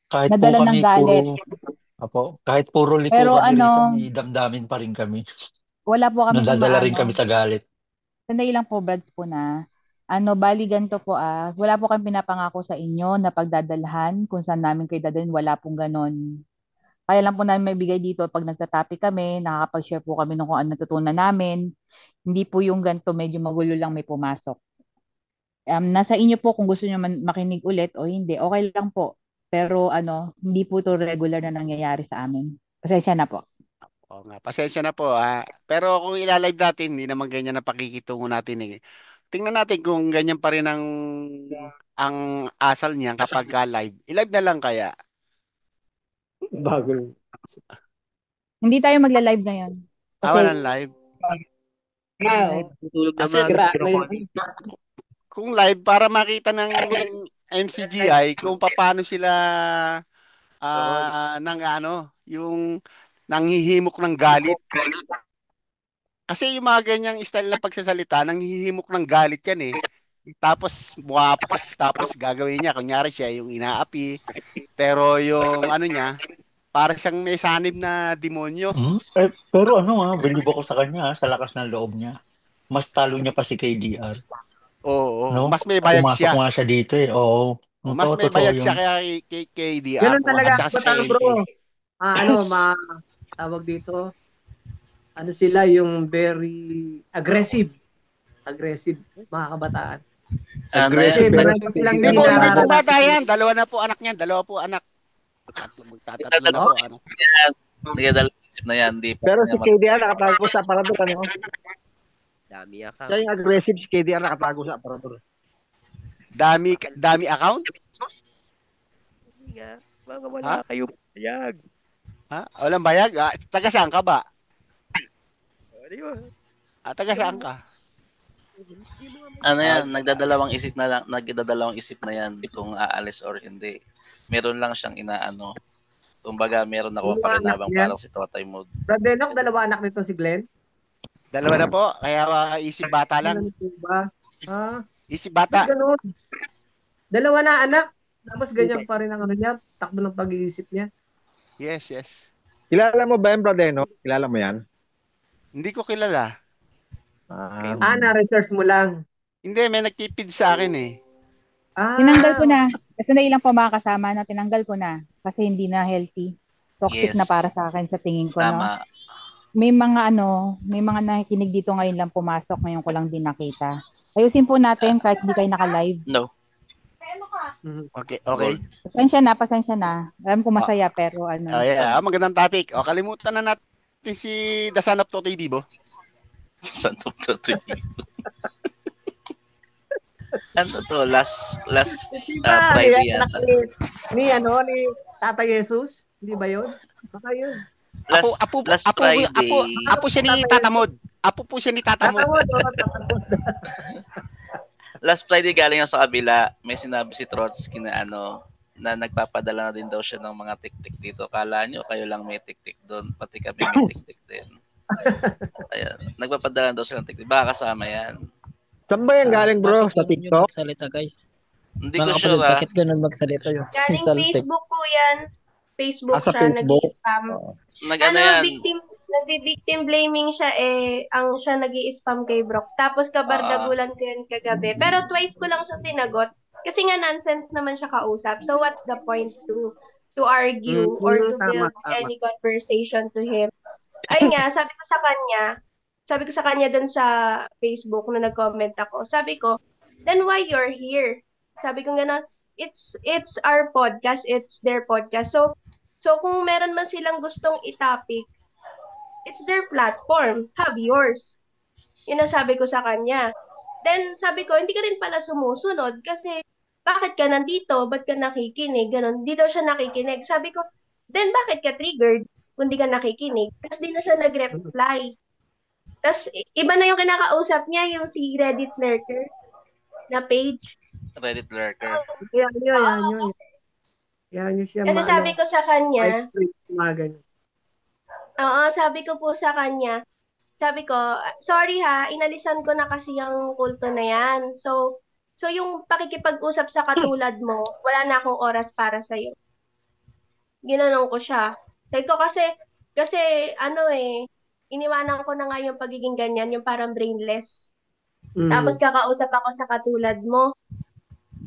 Kahit po nadala ng kami galit. kahit puro liko Pero kami rito, may damdamin pa rin kami. Wala po kami Nadadala rin kami sa galit. Sandali lang po, Brads po na. Bali ganito po wala po kami pinapangako sa inyo na pagdadalhan kung saan namin kayo dadalhin, wala pong ganon. Kaya lang po namin may bigay dito pag nagtatopic kami, nakakapag-share po kami ng kung ano natutunan namin. Hindi po yung ganito, medyo magulo lang may pumasok. Nasa inyo po kung gusto nyo makinig ulit o hindi, okay lang po. Pero hindi po to regular na nangyayari sa amin. Pasensya na po. Oo nga, pasensya na po ha. Pero kung ilalive natin, hindi naman ganyan na pakikitungo natin eh. Tingnan natin kung ganyan pa rin ang asal niya kapag live. I-live na lang kaya. Bago. Hindi tayo magla-live ngayon. Walang live. Kasi, kung live, para makita ng MCGI kung paano sila yung nanghihimok ng galit. Kasi yung mga ganyang style na pagsasalita, nanghihimok ng galit yan eh. Tapos tapos gagawin niya, kunyari siya yung inaapi, pero yung niya, para siyang may sanib na demonyo. Pero believe ako sa kanya, sa lakas ng loob niya. Mas talo niya pa si KDR. Oo, mas may bayag siya. Pumasok nga siya dito eh. Oo. Mas may bayag siya kaya kay KDR. Ganun talaga, at saka si bro. Tawag dito, sila yung very aggressive, mga kabataan. Hindi po bata yan. Dalawa na po anak niyan. Magtatatlo na po anak. Nagdadalawang isip na yan. Pero si KDR nakatago sa aparador. Dami account. Siya yung aggressive, si KDR nakatago sa aparador. Dami account? Hindi nga. Mga wala kayo bayag. Walang bayag? Taga saan ka ba? Ano yun? Taga saan ka? Nagdadalawang isip na yan kung aalis or hindi. Meron lang siyang inaano. Kumbaga, meron ako pakinabang parang si Totay Mood. Bradenok, dalawa anak nito si Glenn? Dalawa na po, kaya isip bata lang. Isip bata. Dalawa na anak, tapos ganyan pa rin ang niya, takbo ng pag-iisip niya. Yes. Kilala mo ba yan, Bradenok? Kilala mo yan? Hindi ko kilala. Na-research mo lang. Hindi, may nagtipid sa akin eh. Tinanggal ko na. Kasi na ilang pa mga kasama na tinanggal ko na. Kasi hindi na healthy. Toxic na para sa akin sa tingin ko. Tama. No? May mga nakikinig dito ngayon lang pumasok. Ngayon ko lang din nakita. Ayusin po natin kahit hindi kayo naka-live. No. Okay. Pasensya na. Alam ko masaya pero magandang topic. Kalimutan na natin si The Son of Totoy Dibo. Son of Totoy Dibo. Ano to? Last Friday yata. Ni Tata Jesus? Hindi ba yun? Baka yun. Last Friday. Apo siya ni Tatamod. Apo po siya ni Tatamod. Last Friday galing ako sa kabila, may sinabi si Trotsky na na nagpapadala na din daw siya ng mga tik-tik dito. Kala nyo, kayo lang may tik-tik doon. Pati kami may tik-tik din. Ayan. Nagpapadala daw siya ng tik-tik. Baka kasama yan. Saan ba yan galing, bro? Sa TikTok? Magsalita, guys. Hindi ko sure Bakit ganun magsalita yun? Galing Facebook po yan. Facebook siya, Facebook? nag-spam. Nag-ano yan? nagbi-victim blaming siya ang siya nag-i-spam kay Brox. Tapos kabardagulan ko yan kagabi. Pero twice ko lang siya sinagot. Kasi nga nonsense naman siya kausap. So what's the point to argue or to Tama, build tama. any conversation to him? Ay nga, sabi ko sa kanya dun sa Facebook na nag-comment ako. Sabi ko, then why you're here? Sabi ko gano'n, it's our podcast, it's their podcast. So kung meron man silang gustong i-topic, it's their platform. Have yours. Yun ang sabi ko sa kanya. Then, sabi ko, hindi ka rin pala sumusunod kasi bakit ka nandito? Ba't ka nakikinig? Ganon. Hindi daw siya nakikinig. Sabi ko, then bakit ka triggered kung di ka nakikinig? Tapos di na siya nag-reply. Tapos, iba na yung kinakausap niya, yung si Reddit lurker na page. Reddit lurker. Yan yun. Yan yun siya Kasi sabi ko sa kanya, mga ganyan. oo, sabi ko po sa kanya, sabi ko, sorry ha, inalisan ko na kasi yung kulto na yan. So yung pakikipag-usap sa katulad mo, wala na akong oras para sa'yo. Ginanong ko siya. Sabi ko kasi iniwanan ko na nga yung pagiging ganyan, yung parang brainless. Tapos kakausap ako sa katulad mo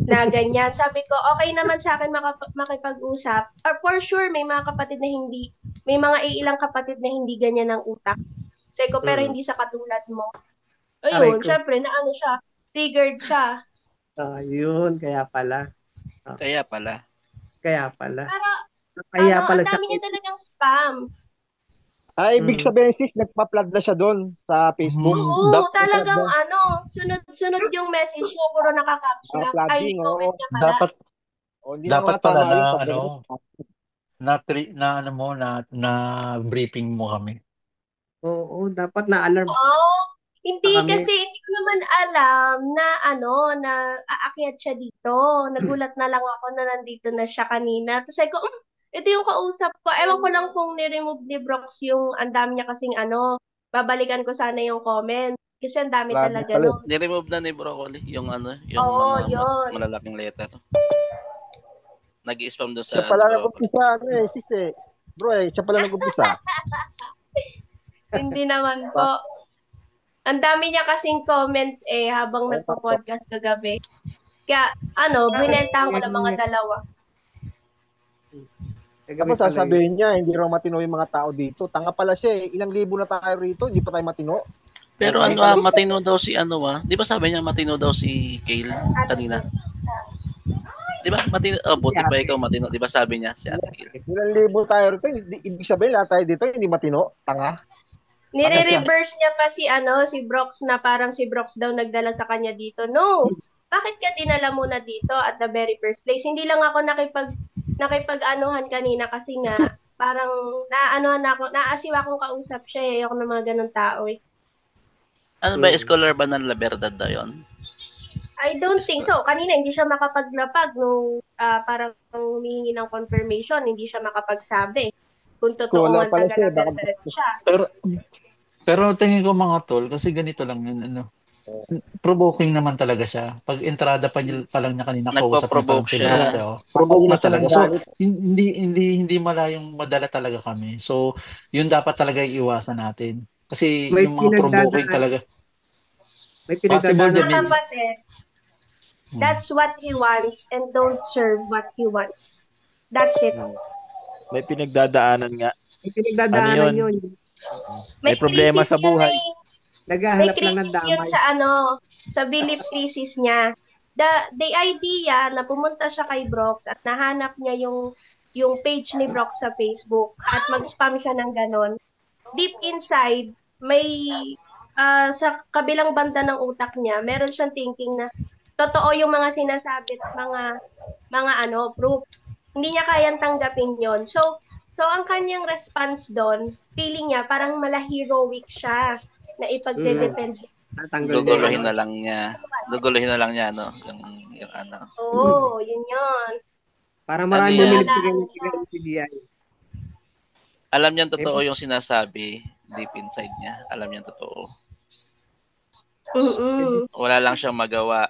na ganyan. Sabi ko, okay naman sa akin makipag-usap. Or for sure, may mga kapatid na hindi, may mga ilang kapatid na hindi ganyan ang utak. Sabi ko, pero hindi sa katulad mo. Ayun, syempre, na ano siya, triggered siya. Yun, kaya pala. Kaya pala. Pero, Kaya pala ang siya. dami niya talagang spam. Ay, ibig sabihin sis, nagpa-plug na siya doon sa Facebook. Oo, talagang sunod-sunod yung message niya, puro nakaka-caps lock. Ay, Plugging, comment oo. niya pala. Hindi na Dapat nga pala tama na yung na briefing mo kami. Oo, dapat na-alarm. Hindi Kami. kasi hindi ko naman alam na aakyat siya dito. Nagulat na lang ako na nandito na siya kanina. Tapos sabi ko, ito yung kausap ko. Ewan ko lang kung ni-remove ni Brox yung ang dami niya kasing babalikan ko sana yung comment. Kasi ang dami talaga no. Ni-remove na ni Broccoli yung Oo, mga yun. malalaking letter. Nag-i-spam doon Siya sa pala Broccoli. nag-umpisa, sis eh. Bro, siya pala nag-umpisa. Hindi naman po. Ang dami niya kasing comment habang nagpo-podcast kagabi. Kaya binentahan ko lang mga dalawa. Tapos sasabihin niya, hindi raw matino yung mga tao dito. Tanga pala siya eh. Ilang libo na tayo rito, hindi pa tayo matino. Pero matino daw si di ba sabi niya matino daw si Kale kanina? Di ba? Matino, buti pa ikaw matino. Di ba sabi niya si Ate Kale? Ilang libo tayo rito, ibig sabihin lahat tayo dito, hindi matino. Tanga. Nire-reverse niya pa si Brox na parang si Brox daw nagdala sa kanya dito. No! Bakit ka dinala muna dito at the very first place? Hindi lang ako nakipag-anuhan kanina kasi nga parang naasiw akong kausap siya eh. Ako ng mga ganun tao eh. Ano ba, scholar ba ng La Verdad daw yun? I don't think so. Kanina hindi siya makapaglapag nung parang humihingi ng confirmation. Hindi siya makapagsabi kung totoo Scholar man pala siya, taga La Verdad siya. Pero tingin ko mga tol, kasi ganito lang yun, provoking naman talaga siya. Pag entrada pa lang niya kanina, kausap niya parang si Brox, provoke na talaga. So, hindi malayong madala talaga kami. So, yun dapat talaga iiwasan natin. Kasi May yung mga provoking talaga. May Possible pinagdadaanan. din. Kapatid, that's what he wants and don't serve what he wants. That's it. May pinagdadaanan nga. May pinagdadaanan Ano yun. May problema sa buhay. May Naghahanap lang ng crisis yun damay. sa belief crisis niya. The idea na pumunta siya kay Brox at nahanap niya yung page ni Brox sa Facebook at mag-spam siya ng ganon. Deep inside, may sa kabilang banda ng utak niya, meron siyang thinking na totoo yung mga sinasabi at mga proof. Hindi niya kayang tanggapin yon. So ang kanyang response doon, feeling niya parang heroic siya na ipagde-defend. Guguluhin na lang niya. No? Yung ano. Oo, yun yun. Para marami bumilip sa CGI. Alam niya totoo yung sinasabi deep inside niya. Alam niya totoo. Wala lang siyang magawa.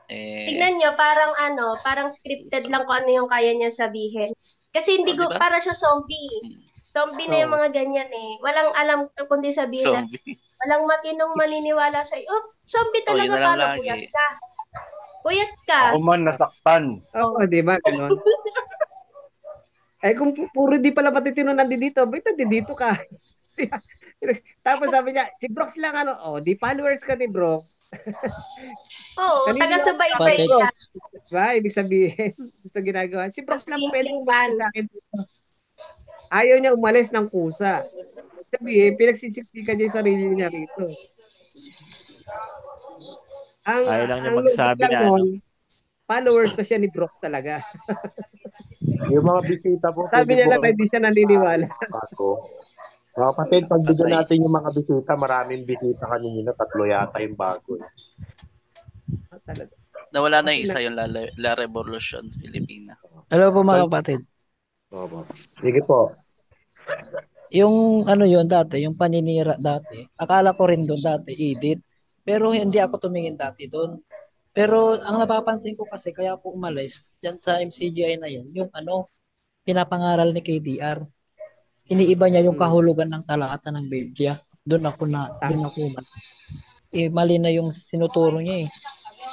Tignan niyo, parang scripted lang kung ano yung kaya niya sabihin. Kasi para siya zombie. Zombie na yung Oo. mga ganyan eh. Walang alam kundi sabihin na Zombie. walang matinong maniniwala sa'yo. Oh, zombie Oh, yun talaga na lang paano? Puyat lagi. ka. Puyat ka. Ako man, nasaktan. Oo, di ba? Ganon. Kung puro di pala matitino nandito, ba't nandito ka? Tapos sabi niya, si Brox lang di followers ka ni Brox. Oo, taga-subaybay Bro, siya. diba? Ibig sabihin, gusto ginagawa. Si Brox lang pwedeng Nagsisipan. umalis sa akin dito. Ayaw niya umalis ng kusa. Sabihin, pinagsisiksikan niya yung sarili niya rito. Ayaw lang niya Ang magsabi lang na nun, followers na siya ni Brox talaga. Yung mga bisita po, Sabi pwede niya po lang, hindi siya naniniwala. Mga kapatid, pagbigyan natin yung mga bisita, maraming bisita kanina, 3 yata yung bago. Nawala na yung isa yung La Revolution Filipina. Hello po mga kapatid. Sige po. Yung yun dati, yung paninira dati, akala ko rin doon dati, edit. Pero hindi ako tumingin dati doon. Pero ang napapansin ko kasi, kaya ako umalis, dyan sa MCGI na yun, yung pinapangaral ni KDR. Iniiba niya yung kahulugan ng talata ng Biblia. Doon ako mali na yung sinuturo niya eh.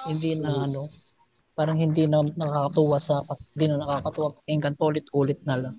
Hindi na parang hindi na nakakatuwa pakinggan, paulit-ulit na lang.